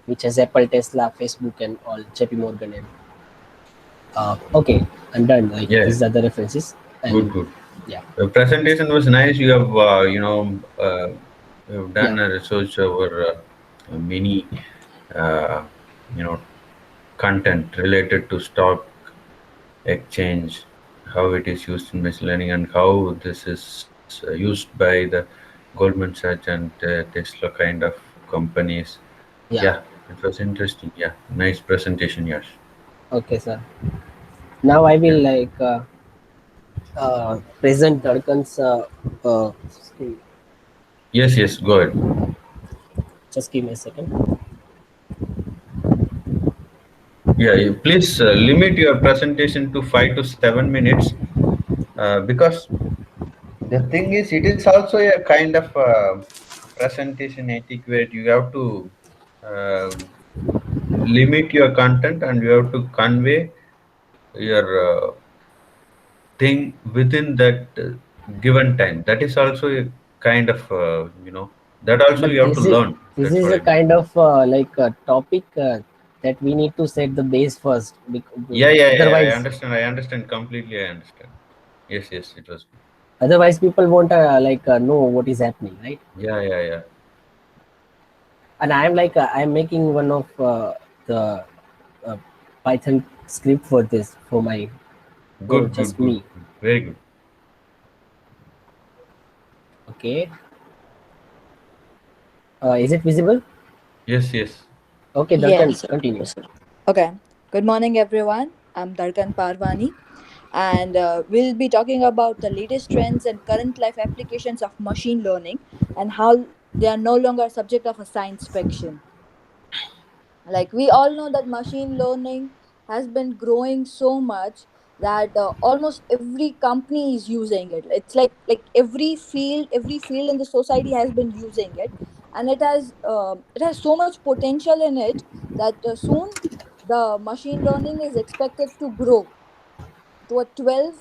which has Apple, Tesla, Facebook, and all, JP Morgan, and okay, I'm done. Like Yeah, these are the references, good, and good. yeah, The presentation was nice. You have, you have yeah, done a research over many, uh, you know, content related to stock exchange, how it is used in machine learning, and how this is used by the Goldman Sachs and Tesla kind of companies. yeah. Yeah, it was interesting. Yeah, nice presentation. Yes. Okay, sir. Now I Yeah. will like present Darkan's screen. Yes, yes. Go ahead. Just give me a second. Yeah, please limit your presentation to 5 to 7 minutes because the thing is, it is also a kind of presentation etiquette. You have to uh, limit your content and you have to convey your thing within that given time. That is also a kind of, that also But you have to learn. this That's is what a I mean. kind of like a topic that we need to set the base first. Yeah, yeah, yeah. I Otherwise, understand. I understand completely. I understand. Yes, yes. It was good. otherwise people won't like know what is happening, right? Yeah, yeah, yeah. And I'm like I'm making one of the uh, Python script for this for Good, good, just good, me. good. Very good. Okay, is it visible? Yes, yes. Okay, Darkan, Yes. continue. Okay. Good morning, everyone. I'm Darkan Parvani, and we'll be talking about the latest trends and current life applications of machine learning and how they are no longer subject of a science fiction. Like we all know that machine learning has been growing so much that almost every company is using it. It's like every field in the society has been using it, and it has so much potential in it that soon the machine learning is expected to grow to a 12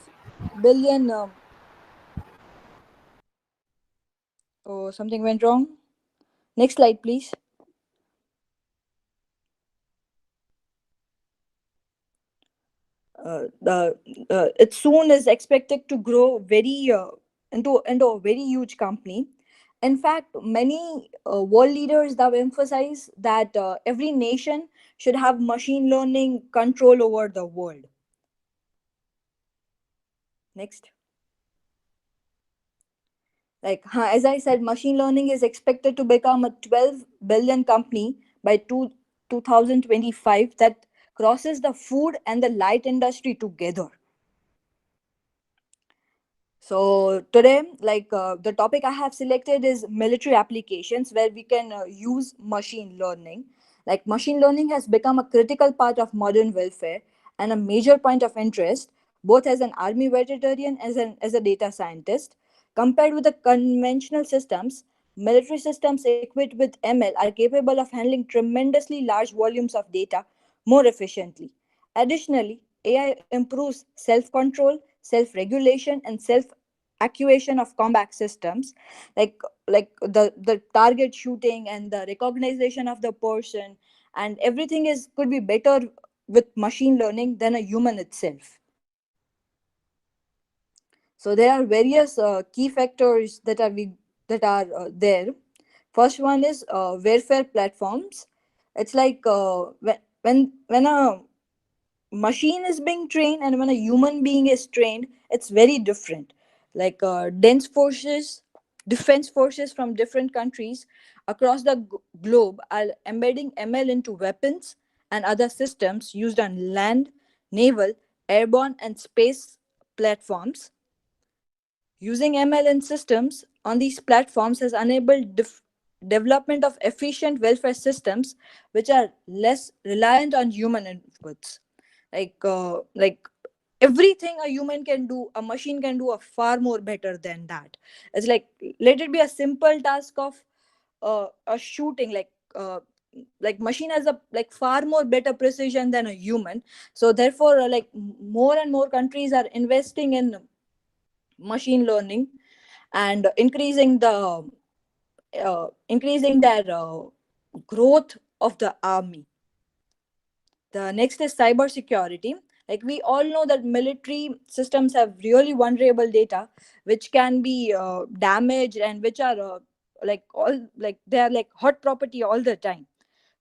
billion. Oh, something went wrong. Next slide, please. it soon is expected to grow very into a very huge company. In fact, many world leaders now emphasize that every nation should have machine learning control over the world. Next. As I said, machine learning is expected to become a 12 billion company by 2025 that crosses the food and the light industry together. So today, the topic I have selected is military applications where we can use machine learning. Like machine learning has become a critical part of modern warfare and a major point of interest, both as an army veteran as a data scientist. Compared with the conventional systems, military systems equipped with ML are capable of handling tremendously large volumes of data more efficiently. Additionally, AI improves self-control, self-regulation, and self-actuation of combat systems, like the target shooting and the recognition of the person, and everything is could be better with machine learning than a human itself. So there are various key factors that are there. First one is warfare platforms. It's like when a machine is being trained and when a human being is trained, it's very different. Like dense forces, defense forces from different countries across the globe are embedding ML into weapons and other systems used on land, naval, airborne, and space platforms. Using ML in systems on these platforms has enabled development of efficient welfare systems which are less reliant on human inputs. Like everything a human can do, a machine can do a far more better than that. It's like, let it be a simple task of a shooting, like machine has a like far more better precision than a human. So therefore more and more countries are investing in machine learning and increasing their growth of the army. The next is cybersecurity. Like we all know that military systems have really vulnerable data, which can be damaged and which are they are like hot property all the time.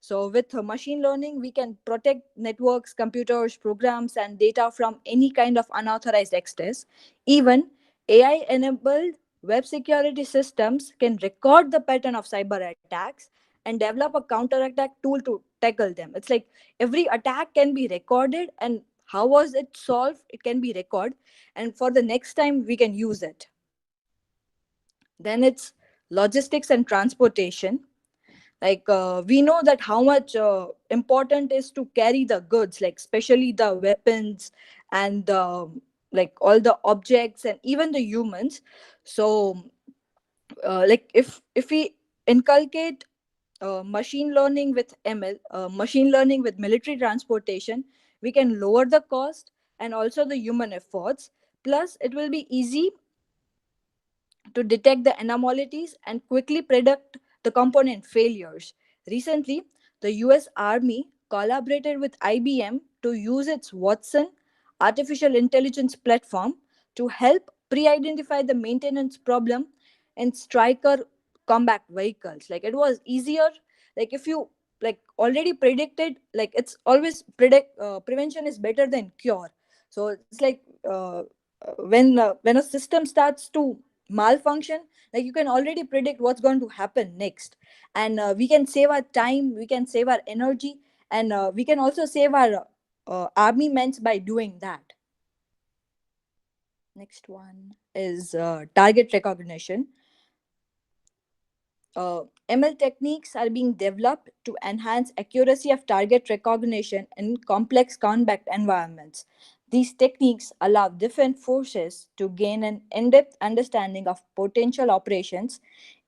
So with machine learning, we can protect networks, computers, programs, and data from any kind of unauthorized access. Even AI-enabled web security systems can record the pattern of cyber attacks and develop a counter-attack tool to tackle them. It's like every attack can be recorded and how was it solved, it can be recorded, and for the next time we can use it. Then it's logistics and transportation. We know that how much important is to carry the goods, like especially the weapons and like all the objects and even the humans. So if we inculcate machine learning with ML, machine learning with military transportation, we can lower the cost and also the human efforts. Plus, it will be easy to detect the anomalies and quickly predict the component failures. Recently, the US Army collaborated with IBM to use its Watson artificial intelligence platform to help pre-identify the maintenance problem in Stryker combat vehicles. Like it was easier, like if you like already predicted, like it's always predict prevention is better than cure. So it's like when a system starts to malfunction, like you can already predict what's going to happen next, and we can save our time, we can save our energy, and we can also save our army men by doing that. Next one is target recognition. ML techniques are being developed to enhance accuracy of target recognition in complex combat environments. These techniques allow defense forces to gain an in-depth understanding of potential operations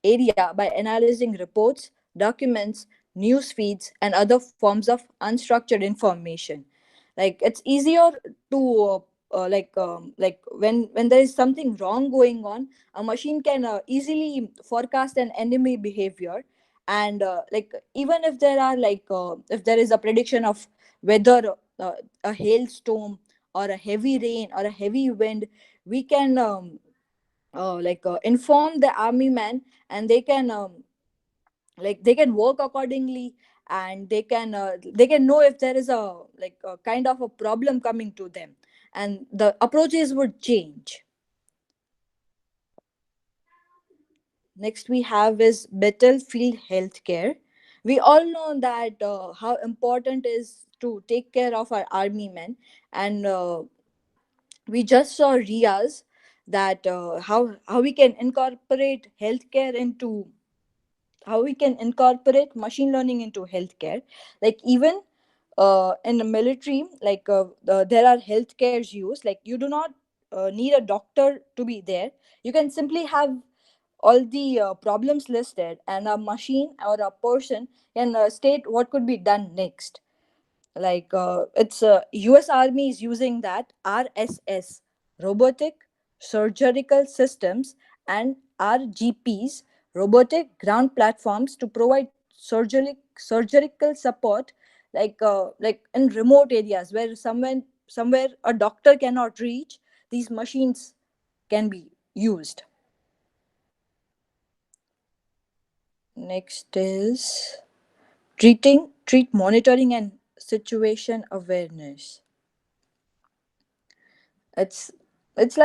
area by analyzing reports, documents, news feeds, and other forms of unstructured information. Like it's easier to when there is something wrong going on, a machine can easily forecast an enemy behavior, and even if there is a prediction of whether a hailstorm or a heavy rain or a heavy wind, we can inform the army man, and they can work accordingly, and they can know if there is a kind of a problem coming to them, and the approaches would change. Next we have is battlefield healthcare. We all know that how important is to take care of our army men, and we just saw Riaz that how we can incorporate healthcare into how we can incorporate machine learning into healthcare. Like even in the military, there are healthcare's use. Like you do not need a doctor to be there. You can simply have all the problems listed, and a machine or a person can state what could be done next. It's US Army is using that RSS, robotic surgical systems, and RGPs, robotic ground platforms, to provide surgical support, like in remote areas where somewhere a doctor cannot reach. These machines can be used. Next is treat monitoring and situation awareness. it's it's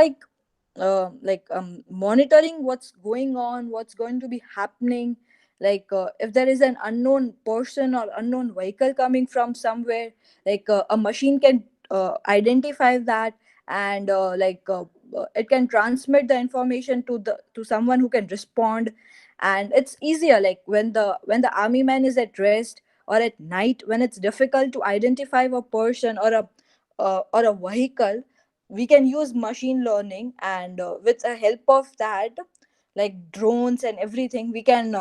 monitoring what's going on, what's going to be happening. If there is an unknown person or unknown vehicle coming from somewhere, a machine can identify that, and it can transmit the information to someone who can respond. And it's easier, like when the army man is at rest or at night, when it's difficult to identify a person or a vehicle. We can use machine learning, and with the help of that, like drones and everything, we can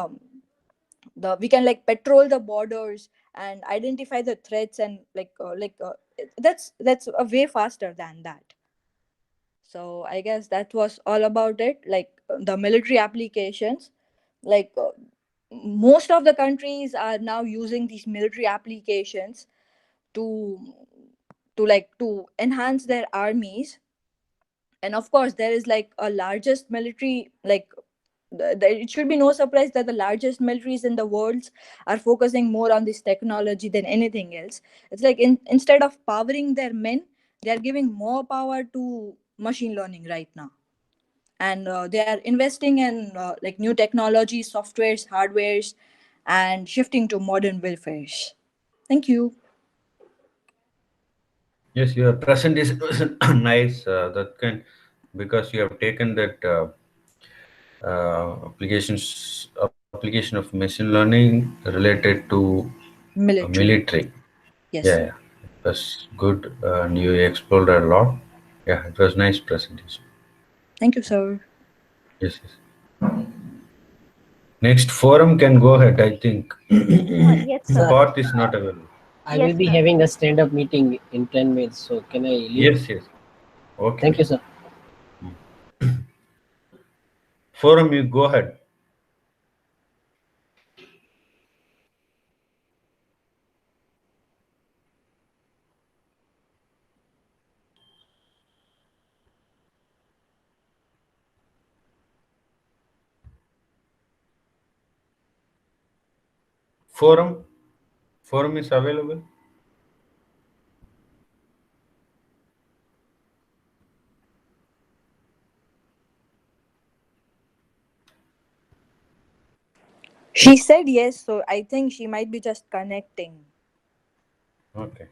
like patrol the borders and identify the threats, and that's a way faster than that. So I guess that was all about it, the military applications. like uh, Most of the countries are now using these military applications to to enhance their armies. And of course there is like a largest military, it should be no surprise that the largest militaries in the world are focusing more on this technology than anything else. It's like instead of powering their men, they are giving more power to machine learning right now. And they are investing in new technologies, softwares, hardwares, and shifting to modern welfares. Thank you. Yes, your present is nice. That can, because you have taken that application of machine learning related to Military. military. Yes, Yeah, sir. yeah, it was good, and you explored a lot. Yeah, it was nice presentation. Thank you, sir. Yes, yes. Next forum can go ahead. I think Yes, Sir, sir. Path is not available. I Yes, will be sir. having a stand-up meeting in 10 minutes, so can I leave? Yes, yes. Okay. Thank you, sir. Forum, you go ahead. Forum, forum is available. She said yes, so I think she might be just connecting. Okay.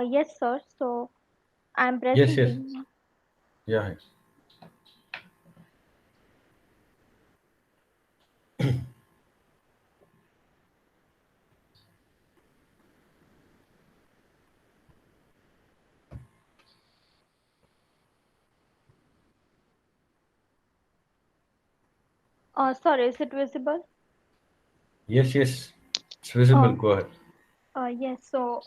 Yes, sir. So I'm Yes, yes. presenting. Yeah. Yes. Sir, is it visible? Yes, yes. It's visible. Uh, Go ahead. yes, so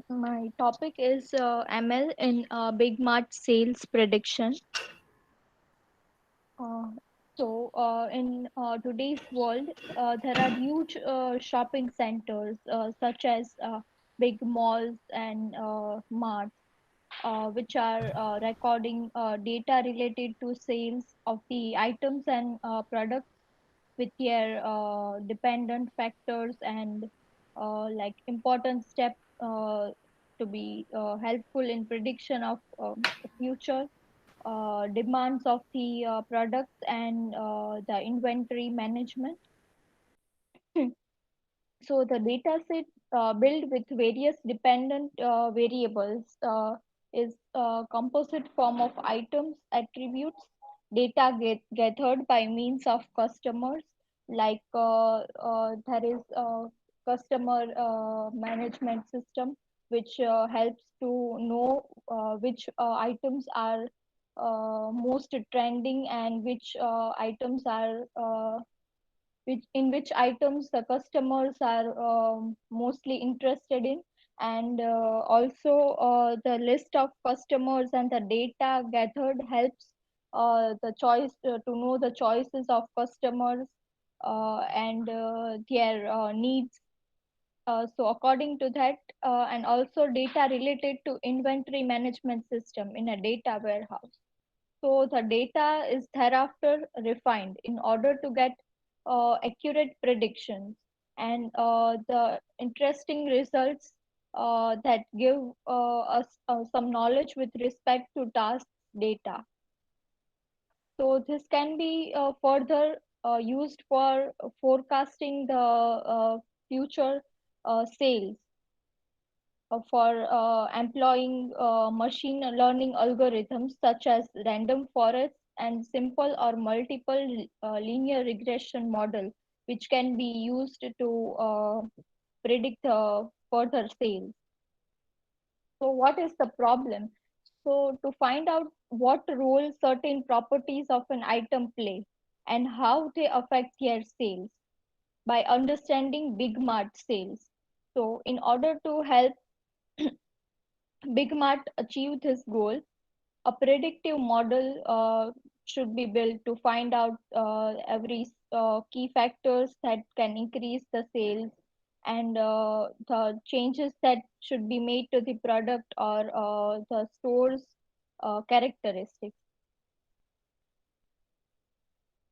my topic is ML in Big Mart sales prediction. Uh, in today's world, there are huge shopping centers such as big malls and marts, which are recording data related to sales of the items and products with their dependent factors and like important step to be helpful in prediction of the future demands of the products and the inventory management. So the data set built with various dependent variables is a composite form of items, attributes, data gathered by means of customers. Like there is a customer management system which helps to know which items are most trending and which items are which items the customers are mostly interested in, and also the list of customers and the data gathered helps the choice to know the choices of customers and their needs. So according to that, and also data related to inventory management system in a data warehouse. So the data is thereafter refined in order to get accurate predictions and the interesting results that give us some knowledge with respect to tasks data. So this can be further used for forecasting the future sales for employing machine learning algorithms such as random forest and simple or multiple linear regression model, which can be used to predict further sales. So what is the problem? So to find out what role certain properties of an item play and how they affect their sales by understanding big mart sales. So in order to help Big Mart achieve this goal, a predictive model should be built to find out every key factors that can increase the sales and the changes that should be made to the product or the store's characteristics.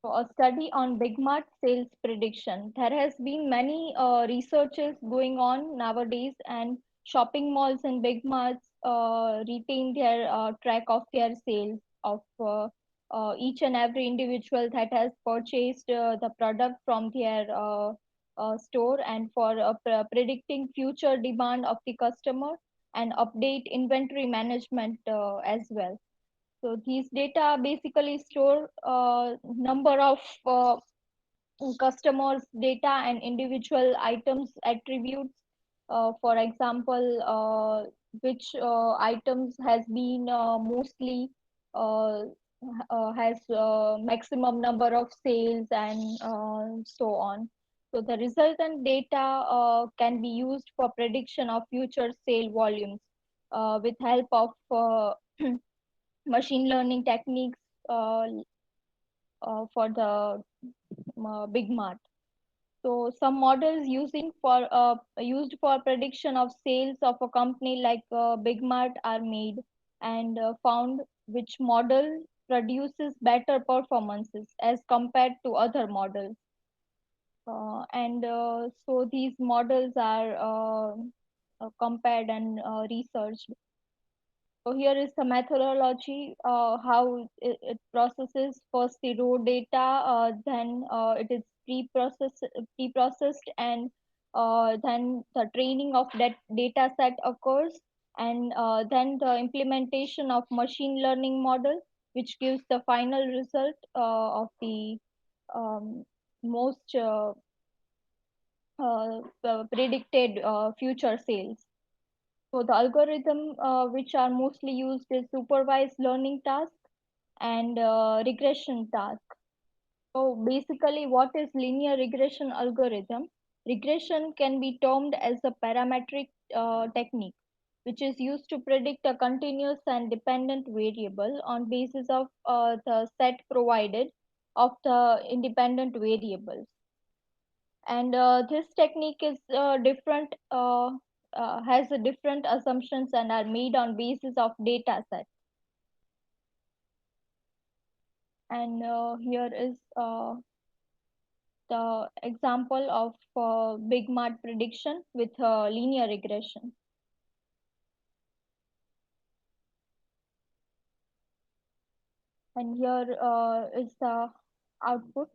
So a study on Big Mart sales prediction. There has been many researches going on nowadays, and shopping malls and big marts retain their track of their sales of each and every individual that has purchased the product from their store, and for predicting future demand of the customer and update inventory management as well. So these data basically store number of customers data and individual items attributes. For example, which items has been mostly uh, has maximum number of sales and so on. So the resultant data can be used for prediction of future sale volumes with help of machine learning techniques for the big mart. So some models used for prediction of sales of a company like big mart are made and found which model produces better performances as compared to other models. And so these models are compared and researched. So here is the methodology, how it processes first the raw data, then it is pre-processed, and then the training of that data set occurs, and then the implementation of machine learning model, which gives the final result of the most predicted future sales. So the algorithm which are mostly used is supervised learning task and regression task. So basically, what is linear regression algorithm? Regression can be termed as a parametric technique, which is used to predict a continuous and dependent variable on basis of the set provided of the independent variables. And this technique is different, has a different assumptions and are made on basis of data set. And here is the example of big mart prediction with linear regression. And here is the output.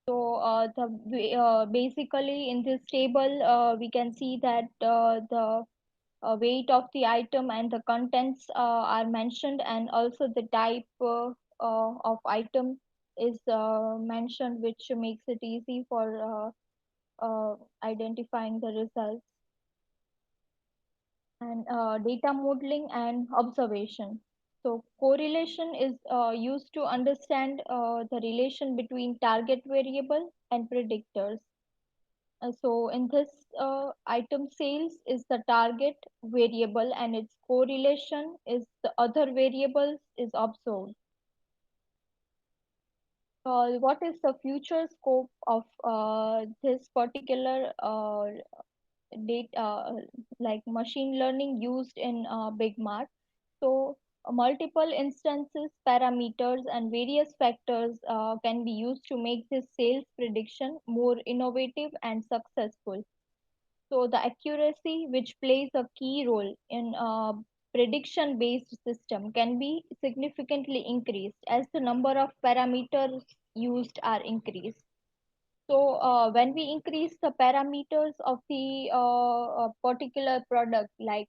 So basically in this table, we can see that the weight of the item and the contents are mentioned, and also the type of item is mentioned, which makes it easy for identifying the results. And data modeling and observation. So correlation is used to understand the relation between target variable and predictors. So in this item, sales is the target variable and its correlation is the other variables is observed. What is the future scope of this particular data, like machine learning used in Big Mart? So multiple instances, parameters, and various factors can be used to make this sales prediction more innovative and successful. So the accuracy, which plays a key role in a prediction-based system, can be significantly increased as the number of parameters used are increased. So when we increase the parameters of the particular product, like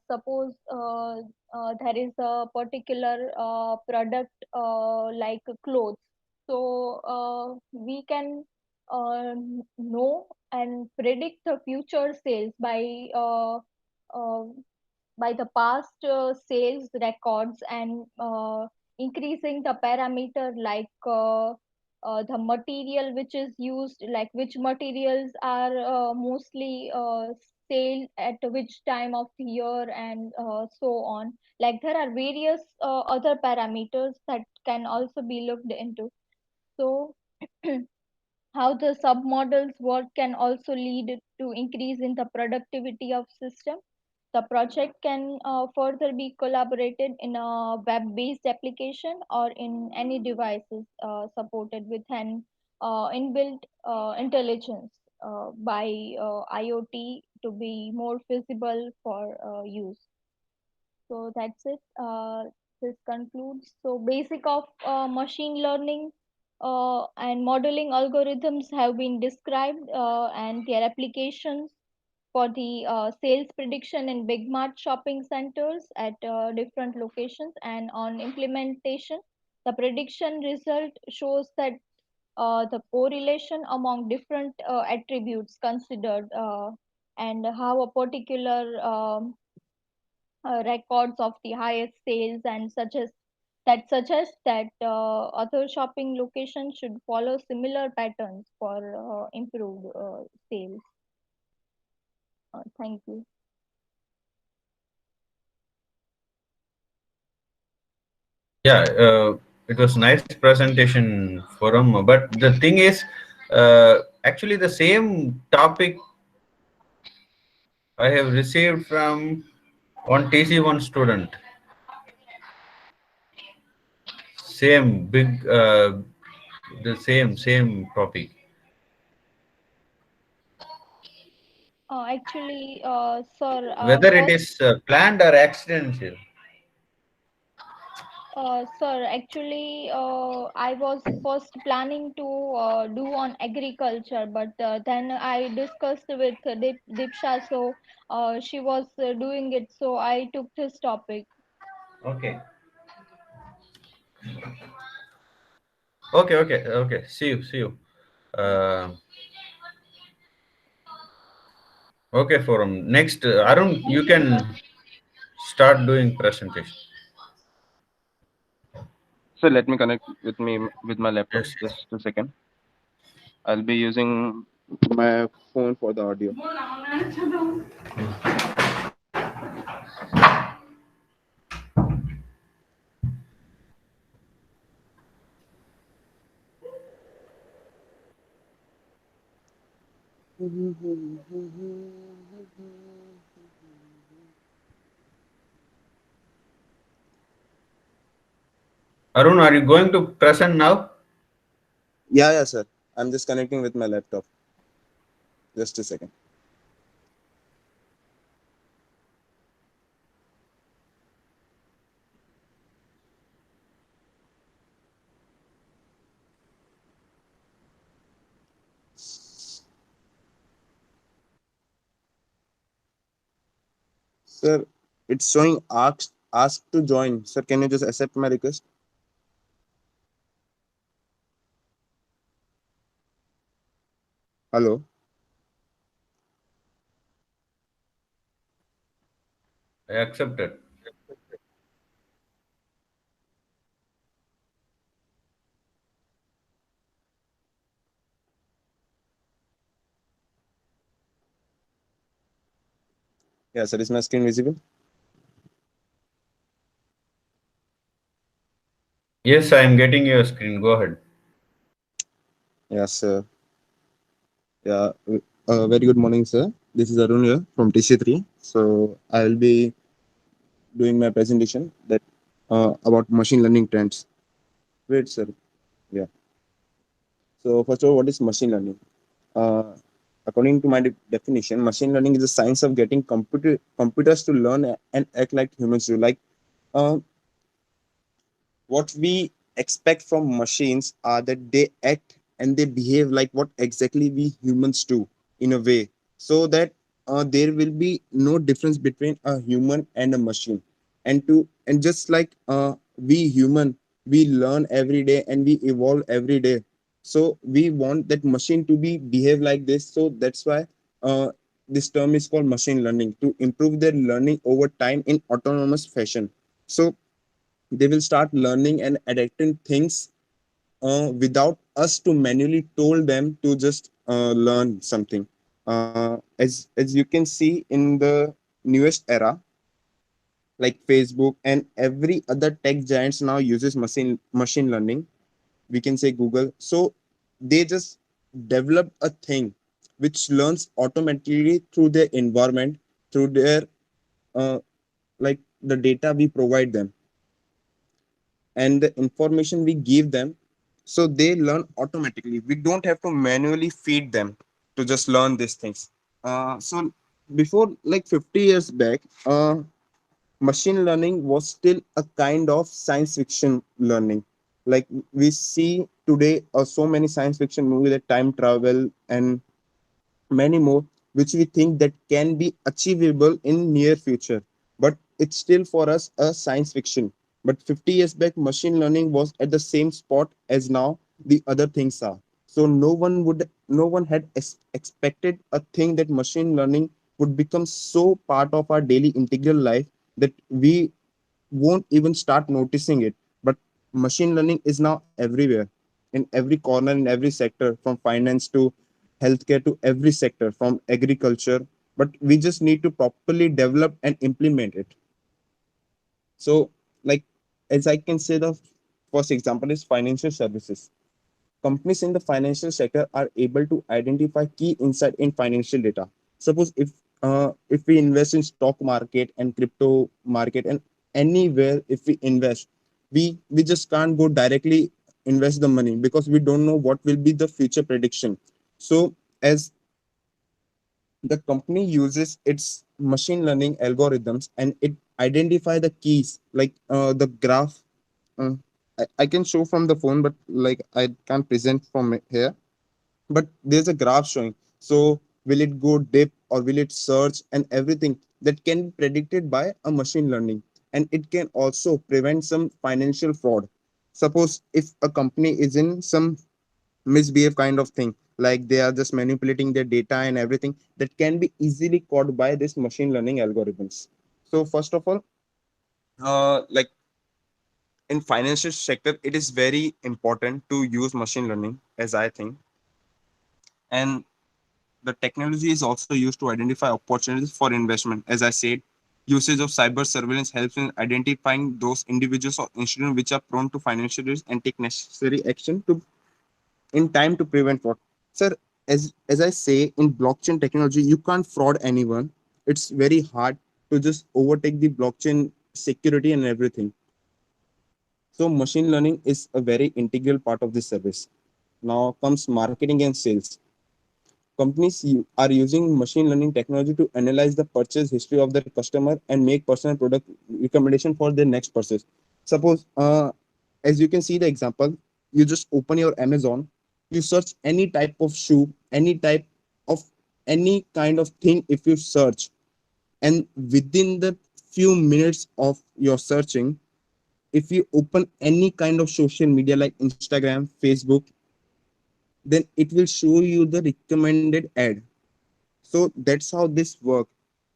suppose there is a particular product like clothes, so we can know and predict the future sales uh, by the past sales records, and increasing the parameter like the material which is used, like which materials are mostly sale at which time of the year, and so on. Like there are various other parameters that can also be looked into. So how the submodels work can also lead to increase in the productivity of system. The project can further be collaborated in a web-based application or in any devices supported with an inbuilt intelligence by IoT to be more feasible for use. So that's it. This concludes. So basic of machine learning and modeling algorithms have been described, and their applications for the sales prediction in big mart shopping centers at different locations. And on implementation, the prediction result shows that the correlation among different attributes considered, and how a particular records of the highest sales and suggest that other shopping locations should follow similar patterns for improved sales. Thank you. Yeah, it was nice presentation, Forum. But the thing is, actually, the same topic I have received from one TC1 student. Same big, the same topic. Actually, sir, Whether it is planned or accidental. Sir, actually, I was first planning to do on agriculture, but then I discussed with Dipsha, so she was doing it, so I took this topic. Okay. Okay. See you. Okay, Forum. Next, Arun, you Thank you, sir. can start doing presentation. So let me connect with my laptop. Yes. Just a second. I'll be using my phone for the audio. Arun, are you going to present now? Yeah, sir. I'm just connecting with my laptop. Just a second. Sir, it's showing ask to join. Sir, can you just accept my request? Hello. I accepted. Yeah, sir. Is my screen visible? Yes, I am getting your screen. Go ahead. Yes, sir. Yeah. Very good morning, sir. This is Arun here from TC3. So I'll be doing my presentation that about machine learning trends. Wait, sir. Yeah. So first of all, what is machine learning? Uh, According to my definition, machine learning is the science of getting computers to learn and act like humans do. Like uh, what we expect from machines are that they act and they behave like what exactly we humans do in a way, so that there will be no difference between a human and a machine. And just like we human, we learn every day and we evolve every day. So we want that machine to be behave like this. So that's why uh, this term is called machine learning, to improve their learning over time in autonomous fashion. So they will start learning and adapting things without us to manually told them to just learn something. As you can see in the newest era, like Facebook and every other tech giants now uses machine learning. We can say Google. So they just develop a thing which learns automatically through their environment, through their uh, like the data we provide them and the information we give them. So they learn automatically. We don't have to manually feed them to just learn these things. So before, like 50 years back, machine learning was still a kind of science fiction learning. Like we see today so many science fiction movies, that time travel and many more, which we think that can be achievable in near future, but it's still for us a science fiction. But 50 years back, machine learning was at the same spot as now the other things are. So no one had expected a thing that machine learning would become so part of our daily integral life that we won't even start noticing it. But machine learning is now everywhere, in every corner, in every sector, from finance to healthcare to every sector, from agriculture. But we just need to properly develop and implement it. So, like, as I can say, the first example is financial services. Companies in the financial sector are able to identify key insight in financial data. Suppose if we invest in stock market and crypto market and anywhere, if we invest, we just can't go directly invest the money because we don't know what will be the future prediction. So as the company uses its machine learning algorithms and it identify the keys, like the graph. I can show from the phone, but like I can't present from here. But there's a graph showing. So will it go dip or will it surge, and everything that can be predicted by a machine learning. And it can also prevent some financial fraud. Suppose if a company is in some misbehave kind of thing, like they are just manipulating their data and everything, that can be easily caught by this machine learning algorithms. So first of all, like in financial sector, it is very important to use machine learning, as I think. And the technology is also used to identify opportunities for investment. As I said, usage of cyber surveillance helps in identifying those individuals or institutions which are prone to financial risk and take necessary action to in time to prevent fraud. Sir, as I say, in blockchain technology, you can't fraud anyone. It's very hard to just overtake the blockchain security and everything. So machine learning is a very integral part of this service. Now comes marketing and sales. Companies are using machine learning technology to analyze the purchase history of their customer and make personal product recommendation for their next purchase. Suppose, as you can see the example, you just open your Amazon, you search any type of shoe, any type of any kind of thing. If you search, and within the few minutes of your searching, if you open any kind of social media like Instagram, Facebook, then it will show you the recommended ad. So that's how this works.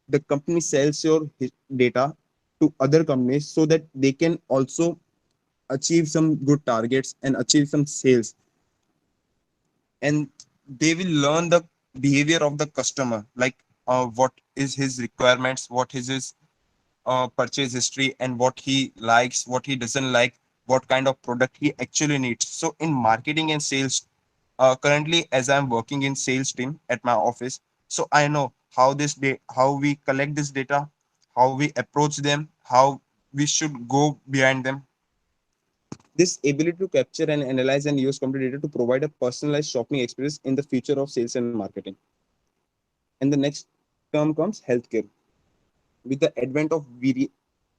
The company sells your data to other companies so that they can also achieve some good targets and achieve some sales. And they will learn the behavior of the customer, like what is his requirements, what is his purchase history, and what he likes, what he doesn't like, what kind of product he actually needs. So in marketing and sales, currently as I'm working in sales team at my office, so I know how we collect this data, how we approach them, how we should go behind them. This ability to capture and analyze and use computer data to provide a personalized shopping experience in the future of sales and marketing. And the next term comes healthcare. With the advent of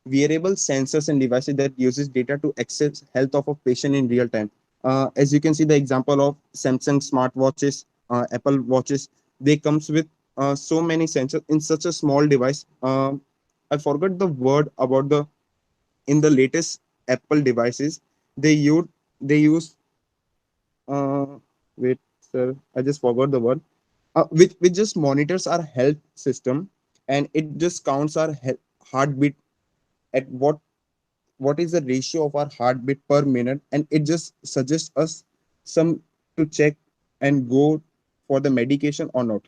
wearable sensors and devices that uses data to access health of a patient in real time. As you can see the example of Samsung smartwatches, Apple watches, they comes with so many sensors in such a small device. I forgot the word about the in the latest Apple devices. They use uh, wait, sir, I just forgot the word. Which just monitors our health system, and it just counts our heartbeat at what is the ratio of our heartbeat per minute, and it just suggests us some to check and go for the medication or not.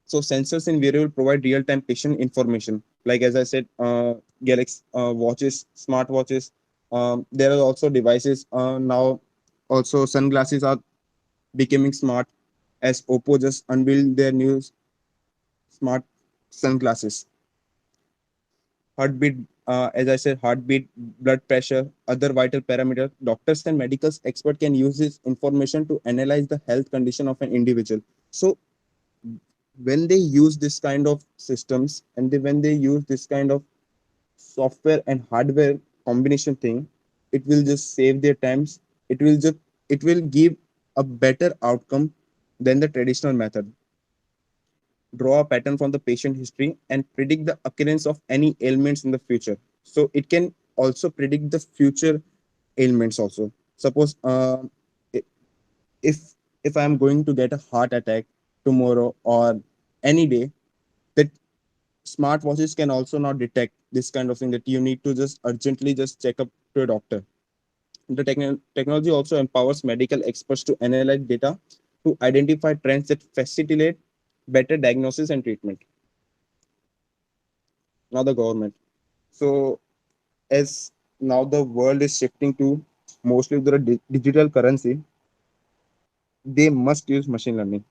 So sensors in wearable provide real-time patient information. Like as I said, Galaxy watches, smart watches. There are also devices now. Also, sunglasses are becoming smart as Oppo just unveiled their new smart sunglasses. Heartbeat, as I said, heartbeat, blood pressure, other vital parameters. Doctors and medical experts can use this information to analyze the health condition of an individual. So when they use this kind of systems, and when they use this kind of software and hardware combination thing, it will just save their times. It will give a better outcome than the traditional method. Draw a pattern from the patient history and predict the occurrence of any ailments in the future. So it can also predict the future ailments also. Suppose if if I'm going to get a heart attack tomorrow or any day, that smartwatches can also not detect this kind of thing, that you need to just urgently just check up to a doctor. The technology also empowers medical experts to analyze data to identify trends that facilitate better diagnosis and treatment. Now the government. So as now the world is shifting to mostly the digital currency, they must use machine learning,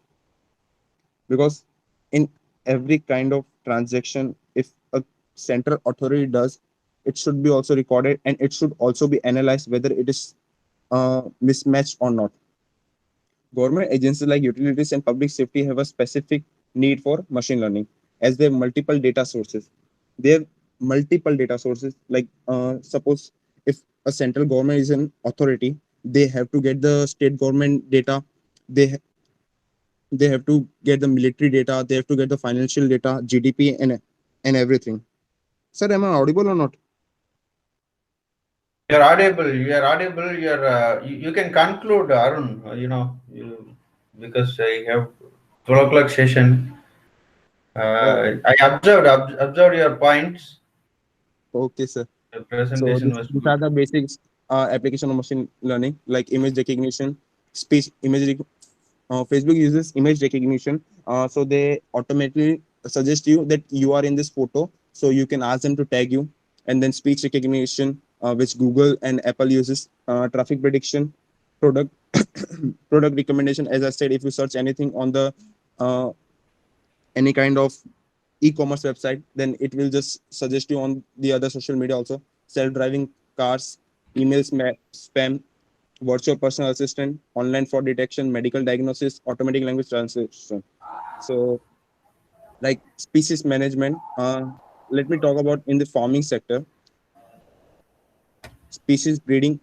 because in every kind of transaction, if a central authority does, it should be also recorded, and it should also be analyzed whether it is mismatched or not. Government agencies like utilities and public safety have a specific need for machine learning, as they have multiple data sources. They have multiple data sources. Like suppose if a central government is an authority, they have to get the state government data. They have to get the military data. They have to get the financial data, GDP, and everything. Sir, am I audible or not? You're audible. You're audible. You can conclude, Arun. Because I have 12 o'clock session. I observed your points. Okay, sir. The So presentation was these good. are the basics application of machine learning, like image recognition, speech image Facebook uses image recognition, so they automatically suggest you that you are in this photo, so you can ask them to tag you. And then speech recognition, which Google and Apple uses, traffic prediction, product product recommendation. As I said, if you search anything on the uh, any kind of e-commerce website, then it will just suggest you on the other social media also. Self-driving cars, emails, spam, virtual personal assistant, online fraud detection, medical diagnosis, automatic language translation. So, like species management, let me talk about in the farming sector, species breeding.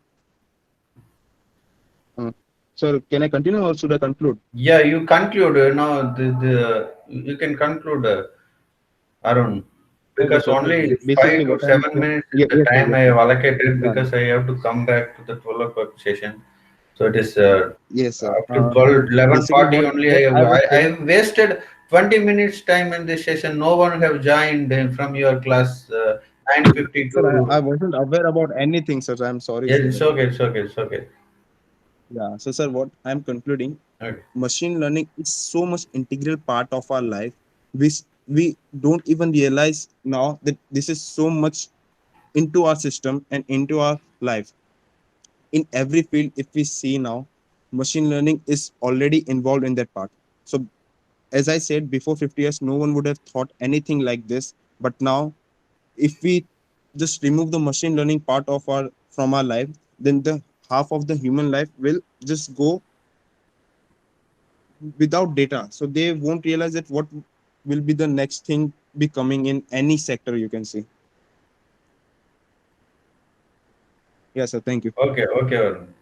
Uh, so, can I continue or should I conclude? Yeah, you conclude. You can conclude, Arun, Okay, because so only basically 5 to what I'm 7 minutes is yeah, the yes, sir, time yes, I sir. have allocated, Yeah, because I have to come back to the 12 o'clock session. So it is yes, sir. after So 12, basically 11:40 what only. what I was I saying. have wasted 20 minutes time in this session. No one have joined from your class 9:50 Sir, I to. wasn't aware about anything, sir. I'm sorry, Yes, sir. it's okay. It's okay. It's okay. Yeah. So, sir, what I'm concluding, Okay. machine learning is so much integral part of our life. We don't even realize now that this is so much into our system and into our life. In every field, if we see now, machine learning is already involved in that part. So, as I said before 50 years, no one would have thought anything like this. But now, if we just remove the machine learning part of our from our life, then the half of the human life will just go without data, so they won't realize that what will be the next thing be coming in any sector, you can see. Yes, sir, thank you. Okay. Okay. Arun.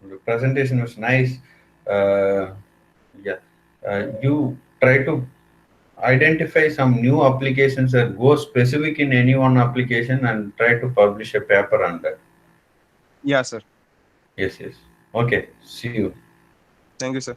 The presentation was nice. Uh, yeah. You try to identify some new applications that go specific in any one application and try to publish a paper on that. Yeah, sir. Yes, yes. Okay. See you. Thank you, sir.